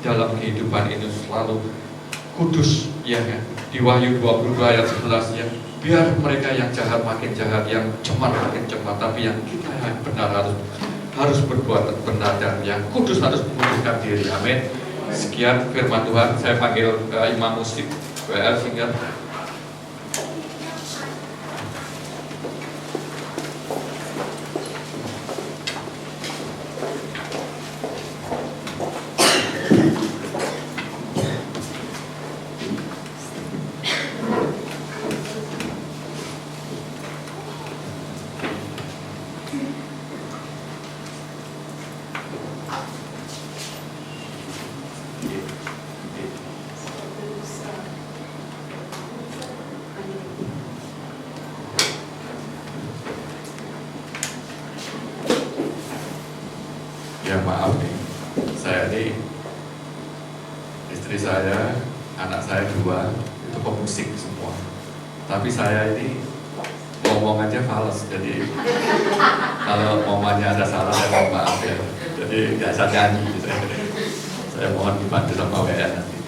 Speaker 4: dalam kehidupan ini selalu kudus, ya kan? Di Wahyu 22 ayat 11, ya. Biar mereka yang jahat makin jahat, yang cemar makin cemar, tapi yang kita yang benar harus berbuat benar, dan yang kudus harus menguduskan diri. Amin. Sekian firman Tuhan. Saya panggil imam musik WL sehingga ya, maaf nih, saya ini, istri saya, anak saya 2 itu pemusik semua. Tapi saya ini ngomong aja fales, jadi kalau ngomongnya ada salah saya mohon maaf, ya. Jadi nggak bisa nyanyi gitu. Saya mohon dibantu sama WA nanti.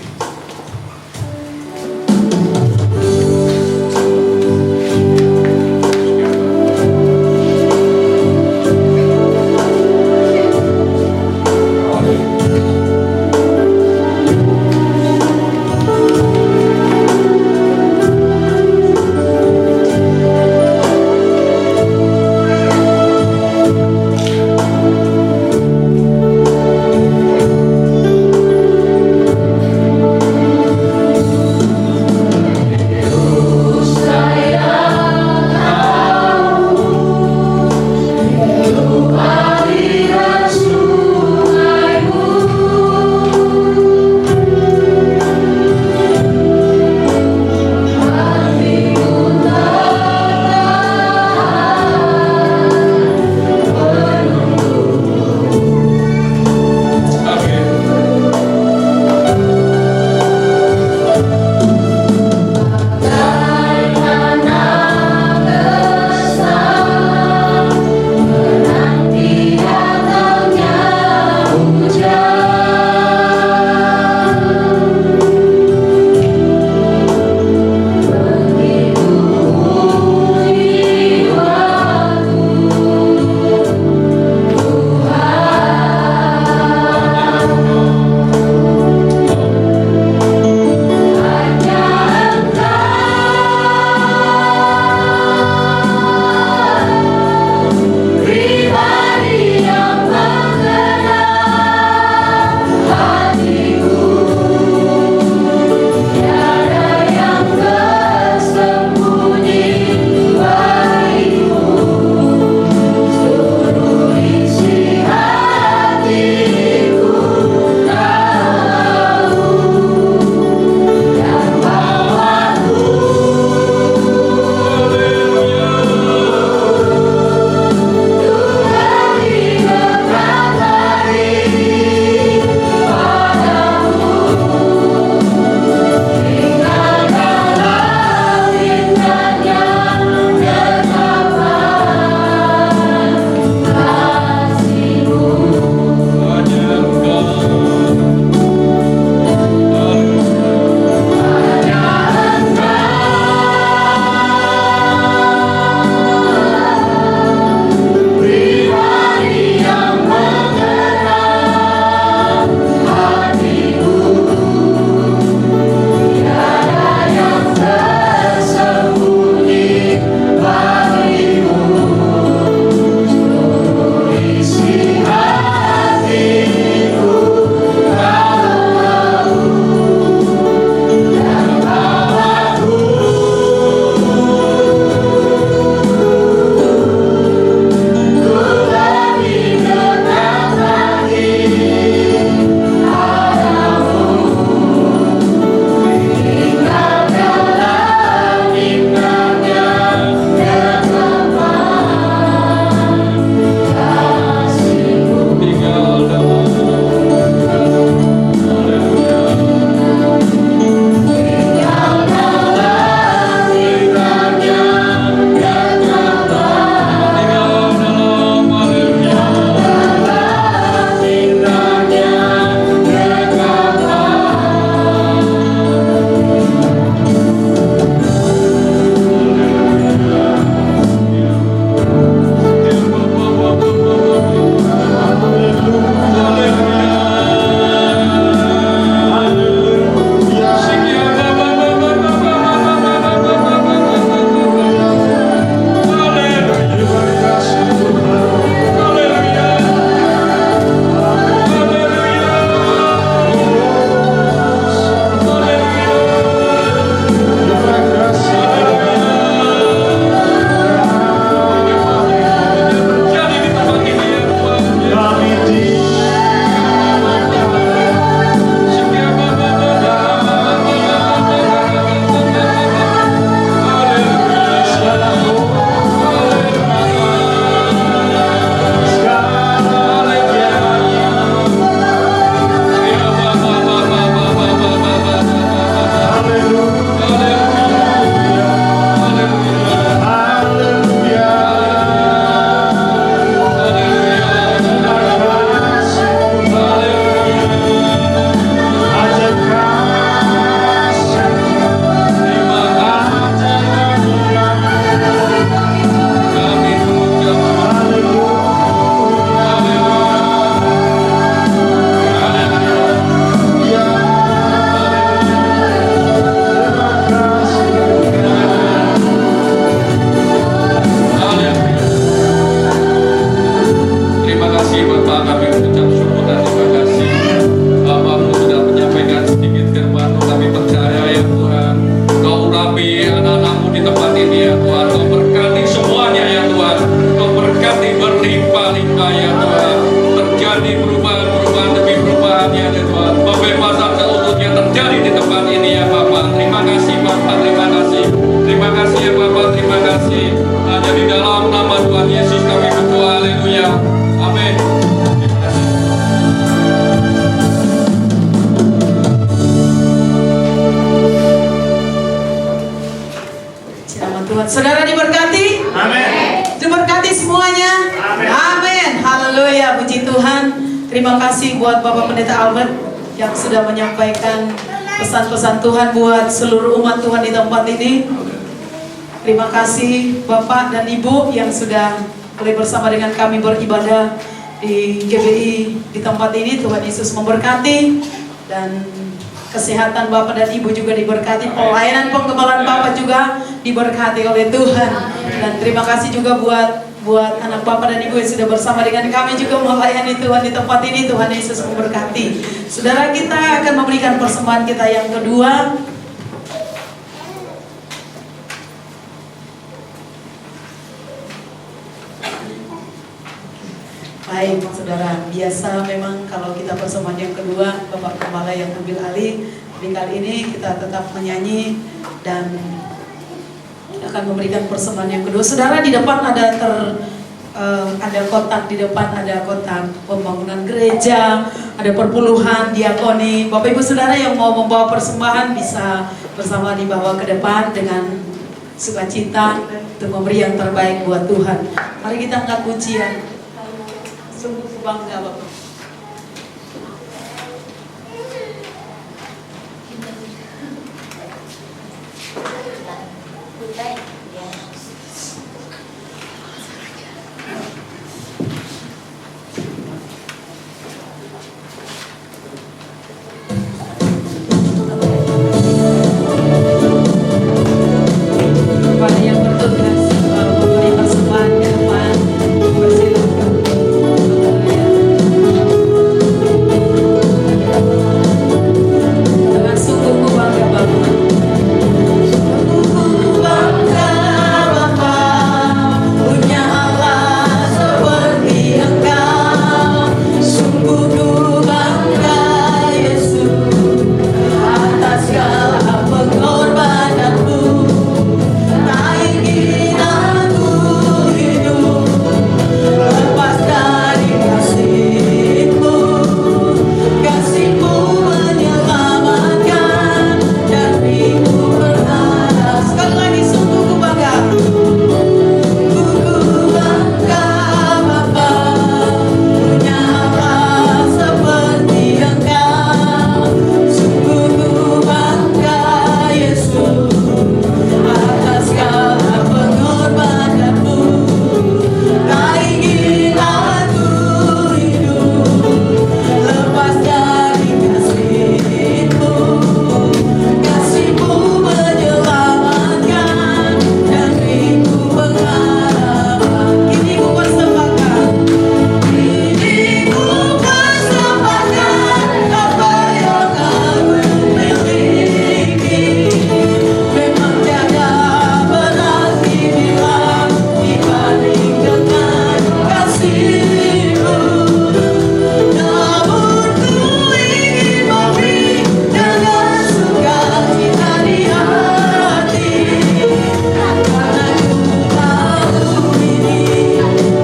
Speaker 1: Tuhan. Terima kasih buat Bapak Pendeta Albert yang sudah menyampaikan pesan-pesan Tuhan buat seluruh umat Tuhan di tempat ini. Terima kasih Bapak dan Ibu yang sudah boleh bersama dengan kami beribadah di GBI di tempat ini. Tuhan Yesus memberkati dan kesehatan Bapak dan Ibu juga diberkati. Pelayanan penggembalaan Bapak juga diberkati oleh Tuhan. Dan terima kasih juga buat anak Bapak dan Ibu yang sudah bersama dengan kami juga melayani Tuhan di tempat ini. Tuhan Yesus memberkati. Saudara, kita akan memberikan persembahan kita yang kedua. Baik, saudara, biasa memang kalau kita persembahan yang kedua, Bapak Gembala yang ambil alih. Di kali ini kita tetap menyanyi dan akan memberikan persembahan yang kedua. Saudara, di depan ada kotak, di depan ada kotak pembangunan gereja, ada perpuluhan, diakoni. Bapak Ibu Saudara yang mau membawa persembahan bisa bersama dibawa ke depan dengan sukacita untuk memberi yang terbaik buat Tuhan. Mari kita angkat pujian. Sungguh bangga Bapak. Kepada yang bertugas memberi persembahan ke depan, persilakan. Dengan sungguh ku bangga Bapak. Sungguh ku bangga Bapak, punya Allah seperti Engkau. Sungguh ku bangga Yesus atas segala pengorbananmu. Tak ingin aku hidup lepas dari kasih-Mu. Kasih-Mu menyelamatkan dan Ku berharap. Sekali lagi, sungguh ku bangga. Sungguh ku bangga Bapa, punya Allah seperti Engkau. Sungguh ku bangga Yesus atas segala pengorbananmu. Tak ingin aku hidup lepas dari kasih-Mu. Kasih-Mu menyelamatkan dan Ku berharap. Kini ku persembahkan, kini ku persembahkan apa yang aku miliki. Memang tiada berarti bila dibanding dengan kasih-Mu. Namun ku ingin memberi dengan sukacita di hati, karena ku tahu ini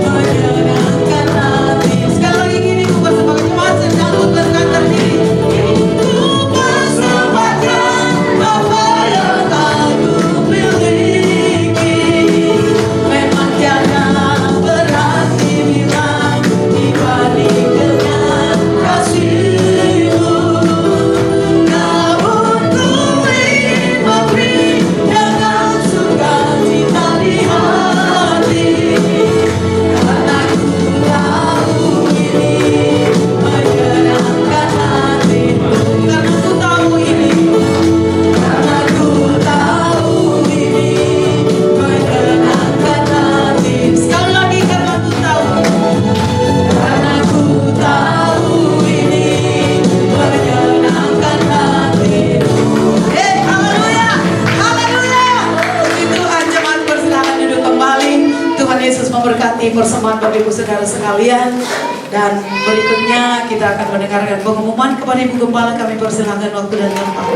Speaker 1: menyenangkan hati. Sekali lagi, kini ku persembahkan. Jemaat sedang berkata diri. Kini ku persembahkan apa yang aku miliki. Memang tiada berarti bila dibanding dengan kasih-Mu. Namun ku ingin memberi dengan sukacita di hati, karena ku tahu ini menyenangkan hati-Mu. Karena ku tahu ini, karena ku tahu ini menyenangkan hati. Sekali lagi, karena ku tahu. Karena ku tahu ini menyenangkan hati-Mu. Haleluya, haleluya. Puji Tuhan, jemaat persilakan duduk kembali. Tuhan Yesus memberkati persembahan Bapak Ibu Saudara sekalian. Dan berikutnya kita akan mendengarkan pengumuman kepada Ibu Gembala. Kami persilakan waktu dan tempat.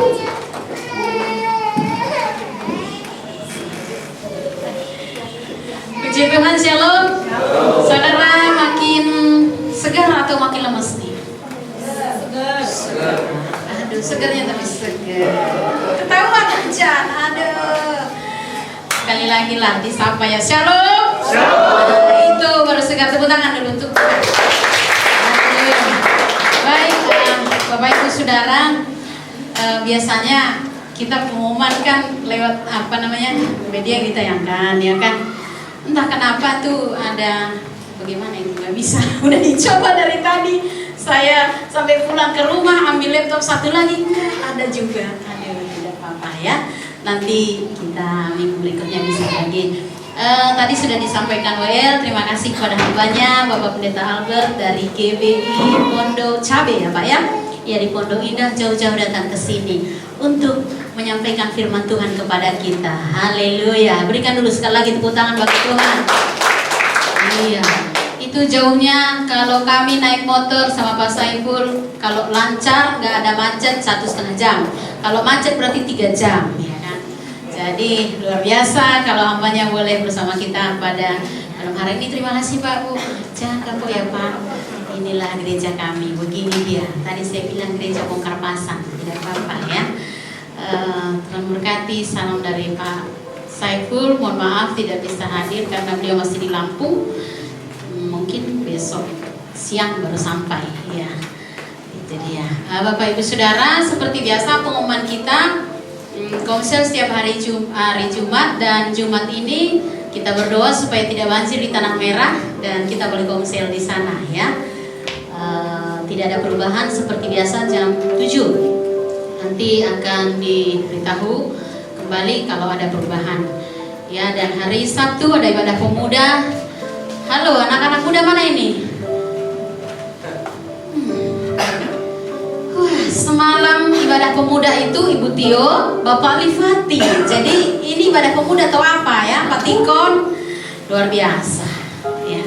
Speaker 5: Puji Tuhan, shalom. Saudara makin segar atau makin lemes nih? Segar. Aduh, segarnya tapi segar. Ketahuan hujan, aduh. Sekali lagi lah disapa ya, shalom. Shalom. Itu baru segar, tepuk tangan dulu untuk Tuhan. Ibu Saudara, biasanya kita pengumuman kan lewat media yang ditayangkan, ya kan. Entah kenapa tuh ada bagaimana itu nggak bisa. Udah dicoba dari tadi, saya sampai pulang ke rumah ambil laptop satu lagi, ada juga. Aduh, tidak apa-apa ya. Nanti kita minggu berikutnya bisa lagi. Tadi sudah disampaikan WL, terima kasih kepada hambanya Bapak Pendeta Albert dari GBI Pondok Cabe ya Pak ya. Ya di Pondok Indah jauh-jauh datang ke sini untuk menyampaikan firman Tuhan kepada kita. Haleluya. Berikan dulu sekali lagi tepuk tangan bagi Tuhan. Iya. Itu jauhnya kalau kami naik motor sama Pak Saiful, kalau lancar nggak ada macet 1,5 jam. Kalau macet berarti 3 jam. Ya. Jadi luar biasa kalau hambanya boleh bersama kita pada malam hari ini. Terima kasih Pak Bu. Jangan kapok ya Pak. Inilah gereja kami. Begini dia. Tadi saya bilang gereja bongkar pasang. Tidak apa-apa ya. Tuhan berkati. Salam dari Pak Saiful. Mohon maaf tidak bisa hadir karena beliau masih di Lampung. Mungkin besok siang baru sampai. Ya. Itu dia. Bapak Ibu Saudara, seperti biasa pengumuman kita. Komsel setiap hari Jumat, dan Jumat ini kita berdoa supaya tidak banjir di Tanah Merah dan kita boleh komsel di sana ya. Tidak ada perubahan seperti biasa jam 7. Nanti akan diberitahu kembali kalau ada perubahan. Ya, dan hari Sabtu ada ibadah pemuda. Halo anak-anak muda mana ini? Semalam ibadah pemuda itu Ibu Tio, Bapak Lifati. Jadi ini ibadah pemuda atau apa ya, Pak Tikon? Luar biasa ya.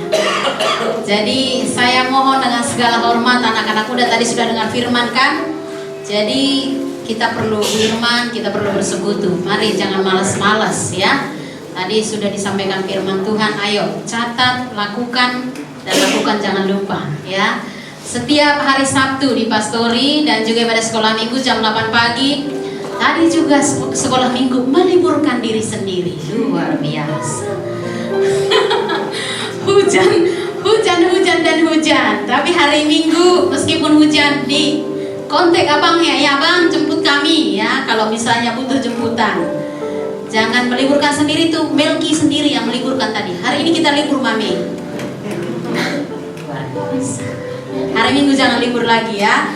Speaker 5: Jadi saya mohon dengan segala hormat anak-anak muda, tadi sudah dengar firman kan? Jadi kita perlu firman, kita perlu bersekutu. Mari jangan malas-malas ya. Tadi sudah disampaikan firman Tuhan, ayo catat, lakukan, dan lakukan jangan lupa ya. Setiap hari Sabtu di Pastori dan juga pada sekolah minggu jam 8 pagi. Tadi juga sekolah minggu meliburkan diri sendiri. Luar biasa. Hujan dan hujan. Tapi hari Minggu meskipun hujan di kontak abangnya, ya bang jemput kami ya. Kalau misalnya butuh jemputan. Jangan meliburkan sendiri tuh, Melki sendiri yang meliburkan tadi. Hari ini kita libur Mami. Luar biasa. Hari Minggu jangan libur lagi ya.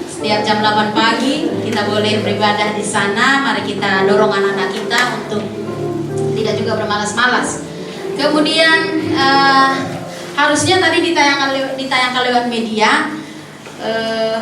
Speaker 5: Setiap jam 8 pagi kita boleh beribadah di sana. Mari kita dorong anak-anak kita untuk tidak juga bermalas-malas. Kemudian harusnya tadi ditayangkan lewat media.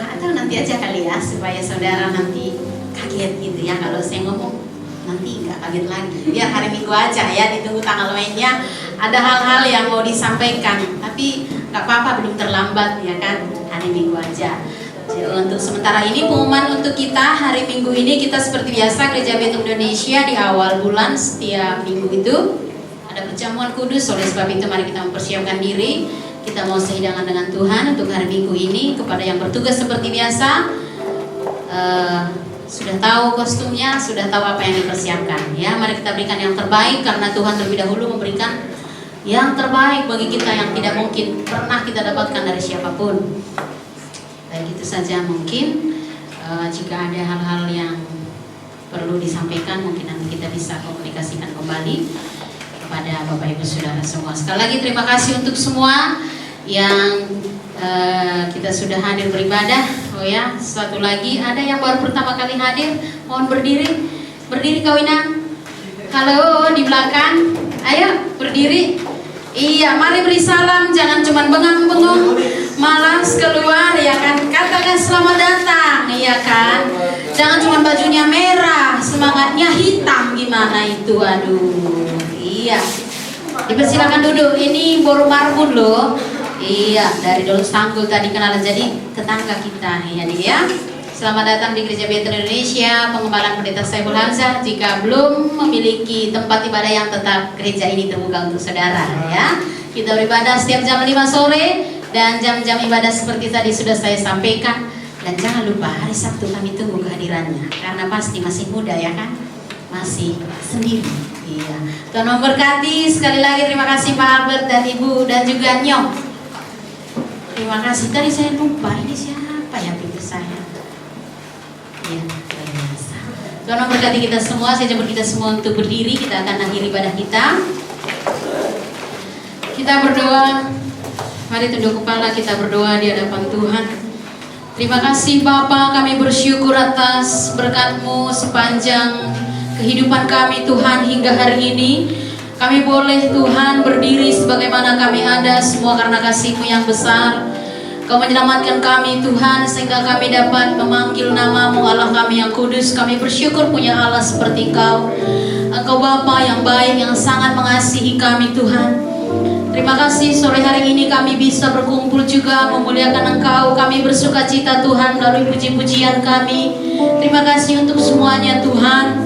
Speaker 5: Atau nanti aja kali ya, supaya saudara nanti kaget gitu ya kalau saya ngomong. Nanti nggak kaget lagi. Biar hari Minggu aja ya, ditunggu tanggal mainnya. Ada hal-hal yang mau disampaikan, tapi nggak apa-apa, belum terlambat ya kan, hari Minggu aja. Jadi, untuk sementara ini pengumuman untuk kita hari Minggu ini, kita seperti biasa Gereja Betung Indonesia di awal bulan setiap minggu itu ada perjamuan kudus. Oleh sebab itu mari kita mempersiapkan diri, kita mau sehidangan dengan Tuhan untuk hari Minggu ini. Kepada yang bertugas seperti biasa, sudah tahu kostumnya, sudah tahu apa yang dipersiapkan ya. Mari kita berikan yang terbaik karena Tuhan terlebih dahulu memberikan yang terbaik bagi kita yang tidak mungkin pernah kita dapatkan dari siapapun. Baik, itu saja mungkin. Jika ada hal-hal yang perlu disampaikan, mungkin nanti kita bisa komunikasikan kembali kepada Bapak Ibu Saudara semua. Sekali lagi terima kasih untuk semua yang kita sudah hadir beribadah. Oh ya, satu lagi ada yang baru pertama kali hadir, mohon berdiri kawinan. Halo di belakang, ayo berdiri. Iya, mari beri salam, jangan cuma bengang-bengong, malas keluar ya kan. Katakan selamat datang, iya kan. Jangan cuma bajunya merah, semangatnya hitam, gimana itu, aduh. Iya, dipersilakan duduk. Ini Boru Marbun loh. Iya, dari Dolu Sanggul tadi kenalan, jadi tetangga kita ya dia. Selamat datang di Gereja Betung Indonesia, Pengembalaan Pendeta Saiful Hamzah. Jika belum memiliki tempat ibadah yang tetap, gereja ini terbuka untuk saudara ya. Kita beribadah setiap jam 5 sore dan jam-jam ibadah seperti tadi sudah saya sampaikan. Dan jangan lupa hari Sabtu kami tunggu kehadirannya, karena pasti masih muda ya kan, masih sendiri. Iya. Tuhan memberkati. Sekali lagi terima kasih Pak Albert dan Ibu dan juga Nyong. Terima kasih. Tadi saya lupa ini siapa ya pintu saya. Ya, luar biasa. Tuhan memberkati kita semua. Saya jemput kita semua untuk berdiri. Kita akan akhiri ibadah kita. Kita berdoa. Mari tunduk kepala, kita berdoa di hadapan Tuhan. Terima kasih Bapa, kami bersyukur atas berkat-Mu sepanjang kehidupan kami Tuhan hingga hari ini. Kami boleh Tuhan berdiri sebagaimana kami ada, semua karena kasih-Mu yang besar. Kau menyelamatkan kami Tuhan sehingga kami dapat memanggil nama-Mu, Allah kami yang kudus. Kami bersyukur punya Allah seperti Engkau. Engkau Bapa yang baik, yang sangat mengasihi kami Tuhan. Terima kasih sore hari ini kami bisa berkumpul juga memuliakan Engkau. Kami bersuka cita Tuhan melalui puji-pujian kami. Terima kasih untuk semuanya Tuhan.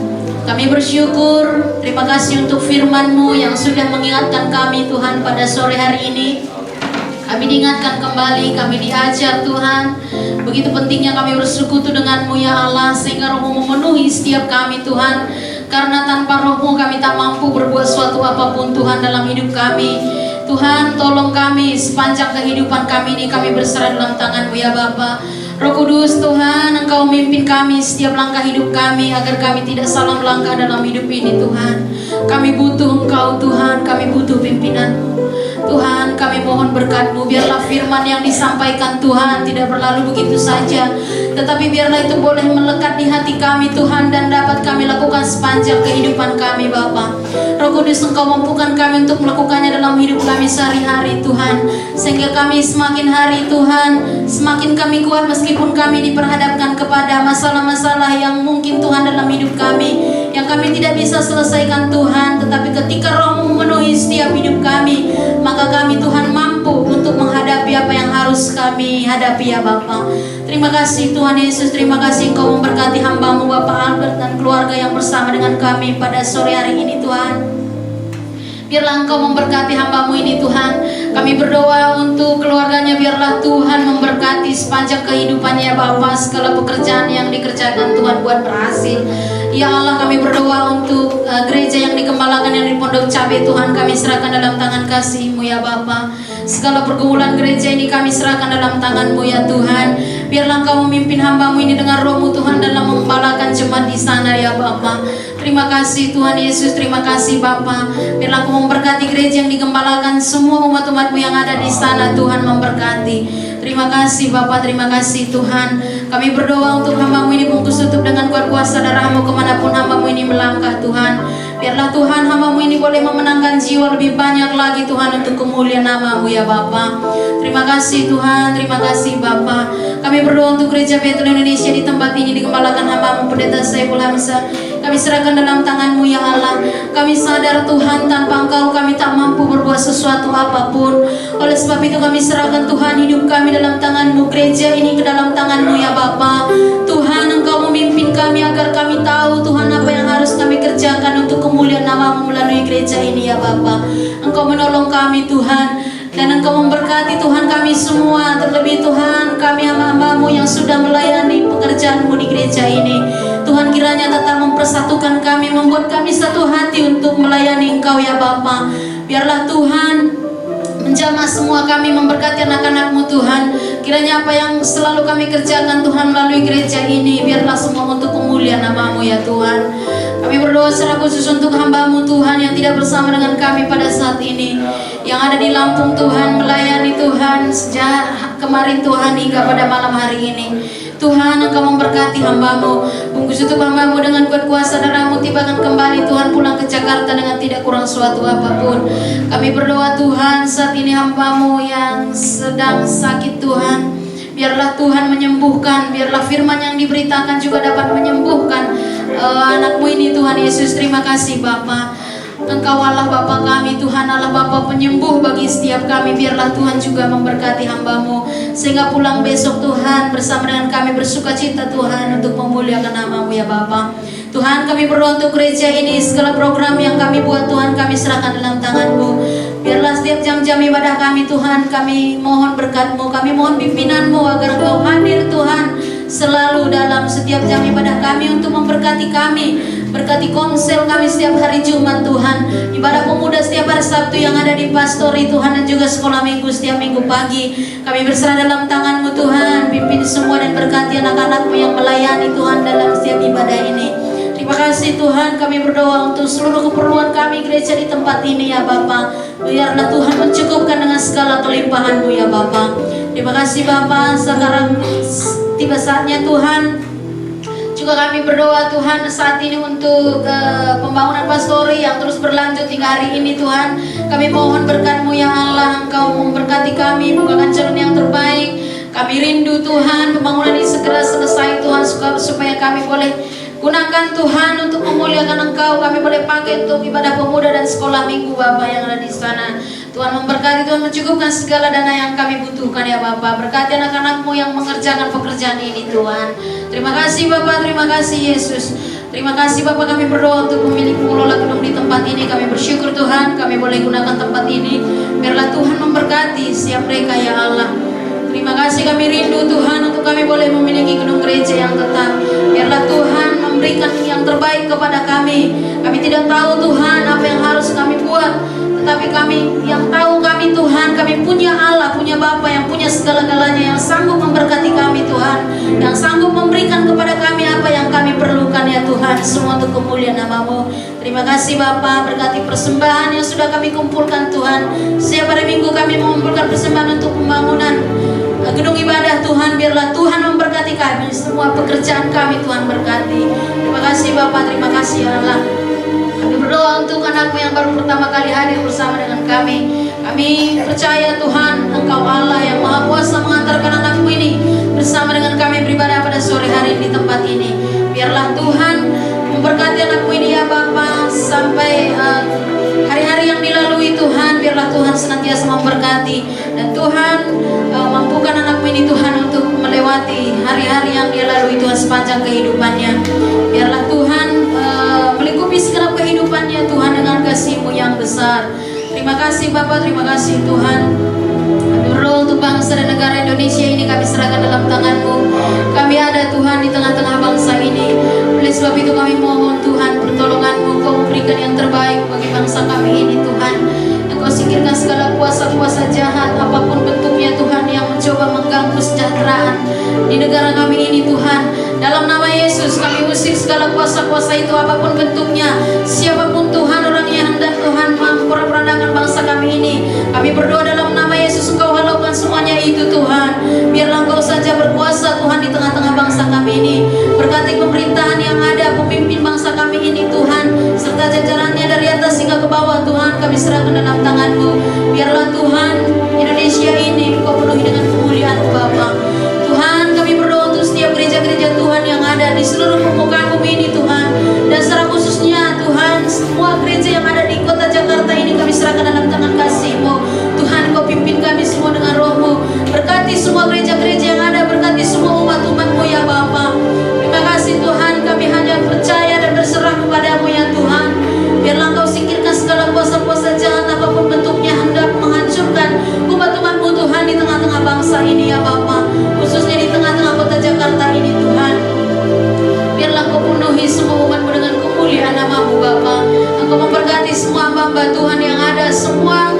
Speaker 5: Kami bersyukur. Terima kasih untuk firman-Mu yang sudah mengingatkan kami Tuhan pada sore hari ini. Kami diingatkan kembali, kami diajar Tuhan. Begitu pentingnya kami bersekutu dengan-Mu ya Allah, sehingga Roh-Mu memenuhi setiap kami Tuhan. Karena tanpa Roh-Mu kami tak mampu berbuat suatu apapun Tuhan dalam hidup kami. Tuhan tolong kami sepanjang kehidupan kami ini, kami berserah dalam tangan-Mu ya Bapa. Roh Kudus Tuhan, Engkau memimpin kami setiap langkah hidup kami, agar kami tidak salah melangkah dalam hidup ini Tuhan. Kami butuh Engkau Tuhan, kami butuh pimpinan-Mu Tuhan. Kami mohon berkat-Mu, biarlah firman yang disampaikan Tuhan tidak berlalu begitu saja, tetapi biarlah itu boleh melekat di hati kami Tuhan, dan dapat kami lakukan sepanjang kehidupan kami Bapa. Roh Kudus, Engkau mampukan kami untuk melakukannya dalam hidup kami sehari-hari Tuhan, sehingga kami semakin hari Tuhan, semakin kami kuat meskipun kami diperhadapkan kepada masalah-masalah yang mungkin Tuhan dalam hidup kami, yang kami tidak bisa selesaikan Tuhan. Tetapi ketika Roh-Mu memenuhi setiap hidup kami, maka kami Tuhan mampu untuk menghadapi apa yang harus kami hadapi ya Bapa. Terima kasih Tuhan Yesus, terima kasih Engkau memberkati hamba-Mu Bapak Albert dan keluarga yang bersama dengan kami pada sore hari ini Tuhan. Biarlah Engkau memberkati hamba-Mu ini Tuhan. Kami berdoa untuk keluarganya, biarlah Tuhan memberkati sepanjang kehidupannya Bapa. Segala pekerjaan yang dikerjakan Tuhan buat berhasil. Ya Allah, kami berdoa untuk gereja yang dikembalakan yang di Pondok Cabe Tuhan, kami serahkan dalam tangan kasih-Mu ya Bapa. Segala pergumulan gereja ini kami serahkan dalam tangan-Mu ya Tuhan. Biarlah Engkau memimpin hamba-Mu ini dengan Roh-Mu Tuhan dalam mengembalakan jemaat di sana ya Bapa. Terima kasih Tuhan Yesus, terima kasih Bapa. Biarlah Engkau memberkati gereja yang digembalakan, semua umat-umat-Mu yang ada di sana Tuhan memberkati. Terima kasih Bapa, terima kasih Tuhan. Kami berdoa untuk hamba-Mu ini bungkus tutup dengan kuat kuasa darah-Mu kemanapun hamba-Mu ini melangkah Tuhan. Biarlah Tuhan hamba-Mu ini boleh memenangkan jiwa lebih banyak lagi Tuhan untuk kemuliaan nama-Mu ya Bapa. Terima kasih Tuhan, terima kasih Bapa. Kami berdoa untuk gereja Betel Indonesia di tempat ini digembalakan hamba-Mu Pendeta Saiful Hamzah. Kami serahkan dalam tangan-Mu ya Allah. Kami sadar Tuhan, tanpa Engkau kami tak mampu berbuat sesuatu apapun. Oleh sebab itu kami serahkan Tuhan hidup kami dalam tangan-Mu, gereja ini ke dalam tangan-Mu ya Bapa. Tuhan, Engkau memimpin kami agar kami tahu Tuhan apa yang harus kami kerjakan untuk kemuliaan nama-Mu melalui gereja ini ya Bapa. Engkau menolong kami Tuhan, dan Engkau memberkati Tuhan kami semua. Terlebih Tuhan kami hamba-hamba-Mu yang sudah melayani pekerjaan-Mu di gereja ini. Tuhan kiranya tetap mempersatukan kami, membuat kami satu hati untuk melayani Engkau ya Bapa. Biarlah Tuhan menjamah semua kami, memberkati anak-anak-Mu Tuhan. Kiranya apa yang selalu kami kerjakan Tuhan melalui gereja ini, biarlah semua untuk kemuliaan nama-Mu ya Tuhan. Kami berdoa secara khusus untuk hamba-Mu Tuhan yang tidak bersama dengan kami pada saat ini, yang ada di Lampung Tuhan, melayani Tuhan sejak kemarin Tuhan hingga pada malam hari ini. Tuhan, Engkau memberkati hamba-Mu, bungkus tutup hamba-Mu dengan kuat kuasa darah-Mu, tibakan kembali Tuhan pulang ke Jakarta dengan tidak kurang suatu apapun. Kami berdoa Tuhan, saat ini hamba-Mu yang sedang sakit Tuhan, biarlah Tuhan menyembuhkan, biarlah firman yang diberitakan juga dapat menyembuhkan anak-Mu ini Tuhan Yesus. Terima kasih Bapa. Engkau Allah Bapa kami Tuhan, Allah Bapa penyembuh bagi setiap kami. Biarlah Tuhan juga memberkati hamba-Mu, sehingga pulang besok Tuhan bersama dengan kami bersuka cita Tuhan untuk memuliakan nama-Mu ya Bapa. Tuhan, kami berdoa untuk gereja ini, segala program yang kami buat Tuhan kami serahkan dalam tangan-Mu. Biarlah setiap jam-jam ibadah kami Tuhan, kami mohon berkat-Mu, kami mohon pimpinan-Mu agar Engkau hadir Tuhan selalu dalam setiap jam ibadah kami untuk memberkati kami. Berkati konsel kami setiap hari Jumat Tuhan, ibadah pemuda setiap hari Sabtu yang ada di pastori Tuhan, dan juga sekolah minggu setiap minggu pagi. Kami berserah dalam tangan-Mu Tuhan, pimpin semua dan berkati anak-anak-Mu yang melayani Tuhan dalam setiap ibadah ini. Terima kasih Tuhan, kami berdoa untuk seluruh keperluan kami gereja di tempat ini ya Bapa. Biarlah Tuhan mencukupkan dengan segala kelimpahan-Mu ya Bapa. Terima kasih Bapa, sekarang tiba saatnya Tuhan. Juga kami berdoa Tuhan saat ini untuk pembangunan pastori yang terus berlanjut hingga hari ini Tuhan. Kami mohon berkat-Mu ya Allah, Engkau memberkati kami, bukakan jalan yang terbaik. Kami rindu Tuhan pembangunan ini segera selesai Tuhan, supaya kami boleh gunakan Tuhan untuk memuliakan Engkau. Kami boleh pakai untuk ibadah pemuda dan sekolah minggu Bapa yang ada di sana. Tuhan memberkati, Tuhan mencukupkan segala dana yang kami butuhkan ya Bapa. Berkati anak-anak-Mu yang mengerjakan pekerjaan ini Tuhan. Terima kasih Bapa, terima kasih Yesus. Terima kasih Bapa, kami berdoa untuk pemilik pengelola gedung di tempat ini. Kami bersyukur Tuhan, kami boleh gunakan tempat ini. Biarlah Tuhan memberkati setiap mereka ya Allah. Terima kasih, kami rindu Tuhan untuk kami boleh memiliki gedung gereja yang tetap. Biarlah Tuhan memberikan yang terbaik kepada kami. Kami tidak tahu Tuhan apa yang harus kami buat, tetapi kami yang tahu kami Tuhan, kami punya Allah, punya Bapa yang punya segala-galanya, yang sanggup memberkati kami Tuhan, yang sanggup memberikan kepada kami apa yang kami perlukan ya Tuhan, semua untuk kemuliaan nama-Mu. Terima kasih Bapa, berkati persembahan yang sudah kami kumpulkan Tuhan. Setiap hari Minggu kami mengumpulkan persembahan untuk pembangunan gedung ibadah Tuhan. Biarlah Tuhan memberkati kami, semua pekerjaan kami Tuhan berkati. Terima kasih Bapa, terima kasih ya Allah. Kami berdoa untuk anak-Mu yang baru pertama kali hadir bersama dengan kami. Kami percaya Tuhan, Engkau Allah yang Maha Kuasa mengantarkan anak-Mu ini bersama dengan kami beribadah pada sore hari di tempat ini. Biarlah Tuhan memberkati anak-Mu ini ya Bapa, sampai hari-hari yang dilalui Tuhan. Biarlah Tuhan senantiasa memberkati, dan Tuhan mampukan anak-Mu ini Tuhan untuk melewati hari-hari yang dia lalui Tuhan sepanjang kehidupannya. Biarlah Tuhan melingkupi segenap kehidupannya Tuhan dengan kasih-Mu yang besar. Terima kasih Bapa, terima kasih Tuhan. Kami berdoa untuk bangsa dan negara Indonesia ini, kami serahkan dalam tangan-Mu. Kami ada Tuhan di tengah-tengah bangsa ini. Oleh sebab itu kami mohon Tuhan pertolongan-Mu, Engkau memberikan yang terbaik bagi bangsa kami ini Tuhan. Engkau singkirkan segala kuasa-kuasa jahat apapun bentuknya Tuhan, yang mencoba mengganggu kesejahteraan di negara kami ini Tuhan. Dalam nama Yesus kami usir segala kuasa-kuasa itu apapun bentuknya. Siapapun Tuhan orang yang hendak Tuhan memperandakan bangsa kami ini, kami berdoa dalam nama Yesus, Engkau halaukan semuanya itu Tuhan. Biarlah Engkau saja berkuasa Tuhan di tengah-tengah bangsa kami ini. Berkati pemerintahan yang ada, pemimpin bangsa kami ini Tuhan, serta jajarannya dari atas hingga ke bawah Tuhan, kami serahkan dalam tangan-Mu. Biarlah Tuhan Indonesia ini Engkau penuhi dengan kemuliaan-Mu Bapa. Tuhan, kami berdoa untuk setiap gereja-gereja Tuhan yang ada di seluruh permukaan bumi ini Tuhan, dan secara khususnya Tuhan semua gereja yang ada di kota Jakarta ini kami serahkan dalam tangan kasih-Mu Tuhan. Kau pimpin kami semua dengan Roh-Mu. Berkati semua gereja-gereja yang ada, berkati semua umat-umat-Mu ya Bapa. Terima kasih Tuhan, kami hanya percaya dan berserah kepada-Mu ya Tuhan. Biarlah Engkau singkirkan segala kuasa-kuasa jahat apapun bentuknya hendak menghancurkan umat-umat-Mu Tuhan di tengah-tengah bangsa ini ya Bapa, khususnya di tengah-tengah kota Jakarta ini Tuhan. Biarlah Engkau penuhi semua umat-Mu dengan kemuliaan nama-Mu Bapa. Engkau memberkati semua hamba Tuhan yang ada, semua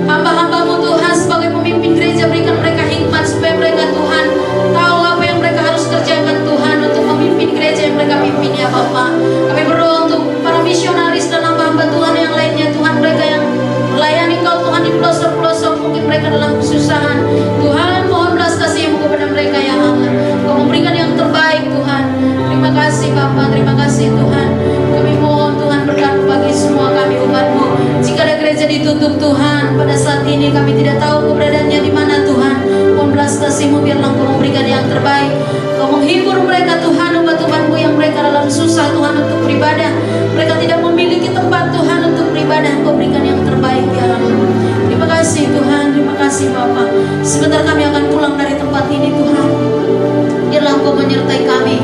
Speaker 5: hamba-hamba-Mu Tuhan sebagai pemimpin gereja. Berikan mereka hikmat supaya mereka Tuhan tahu apa yang mereka harus kerjakan Tuhan untuk memimpin gereja yang mereka pimpin ya Bapa. Kami berdoa untuk para misionaris dan hamba-hamba Tuhan yang lainnya Tuhan, mereka yang melayani Kau Tuhan di pelosok-pelosok, mungkin mereka dalam kesusahan Tuhan, mohon belas kasih-Mu kepada mereka ya Allah. Kau memberikan yang terbaik Tuhan. Terima kasih Bapa, terima kasih Tuhan. Kami mohon Tuhan berkat bagi semua kami umat-Mu. Jika ada gereja ditutup Tuhan pada saat ini, kami tidak tahu keberadaannya di mana Tuhan. Mohon belas kasih-Mu, biarlah Kau memberikan yang terbaik. Kau menghibur mereka Tuhan, umat-umat-Mu yang mereka dalam susah Tuhan untuk beribadah. Mereka tidak memiliki tempat Tuhan untuk beribadah. Kau berikan yang terbaik ya Allah. Terima kasih Tuhan, terima kasih Bapa. Sebentar kami akan pulang dari tempat ini Tuhan. Biarlah Engkau menyertai kami,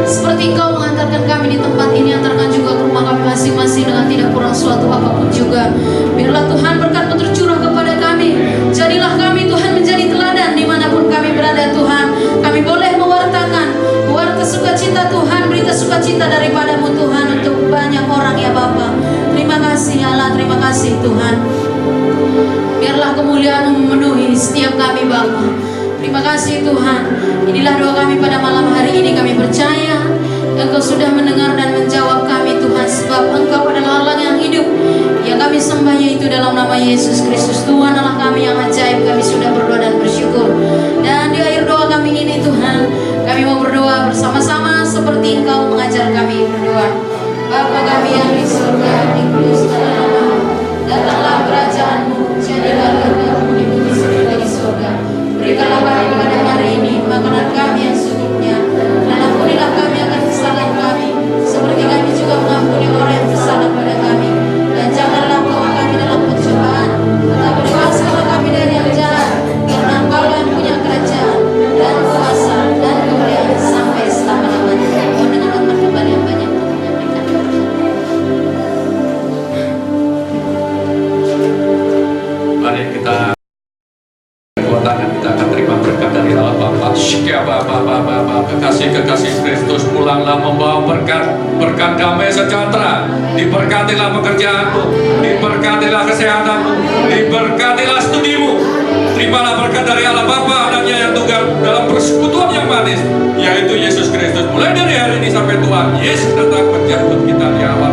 Speaker 5: seperti Engkau mengantarkan kami di tempat ini, antarkan juga ke rumah kami masing-masing dengan tidak kurang suatu apapun juga. Biarlah Tuhan berkat-Mu tercurah kepada kami. Jadilah kami Tuhan menjadi teladan dimanapun kami berada Tuhan. Kami boleh mewartakan sukacita Tuhan, berita sukacita daripada-Mu Tuhan untuk banyak orang ya Bapa. Terima kasih Allah, terima kasih Tuhan. Biarlah kemuliaan-Mu memenuhi setiap kami Bapa. Terima kasih Tuhan. Inilah doa kami pada sudah mendengar dan menjawab kami Tuhan, sebab Engkau adalah Allah yang hidup. Yang kami sembah yaitu dalam nama Yesus Kristus, Tuhan Allah kami yang ajaib. Kami sudah berdoa dan bersyukur. Dan di akhir doa kami ini Tuhan, kami mau berdoa bersama-sama seperti Engkau mengajar kami berdoa. Bapa kami yang di surga, dikuduskanlah namamu, datanglah kerajaan-Mu, jadilah kehendakmu di bumi seperti di surga. Berikanlah kami pada hari ini makanan kami yang secukupnya, dan ampunilah kami akan kesalahan kami, seperti kami juga mengampuni orang yang bersalah pada kami. Dan janganlah bawa kami dalam pencobaan, tetapi bebaskanlah kami dari yang jahat, karena Engkau yang punya kerajaan dan kuasa dan kemuliaan sampai selama-lamanya. Mohon dengan hormat kembali yang banyak untuk menyampaikan doa.
Speaker 4: Mari kita kedua tangan, kita akan terima berkat dari Allah Bapa. Kekasih-kekasih Kristus, pulanglah membawa berkat damai sejahtera. Diberkatilah pekerjaanmu, diberkatilah kesehatanmu, diberkatilah studimu. Terimalah berkat dari Allah Bapa, Anaknya yang tunggal dalam persekutuan yang manis, yaitu Yesus Kristus. Mulai dari hari ini sampai Tuhan Yesus datang menjemput kita di awal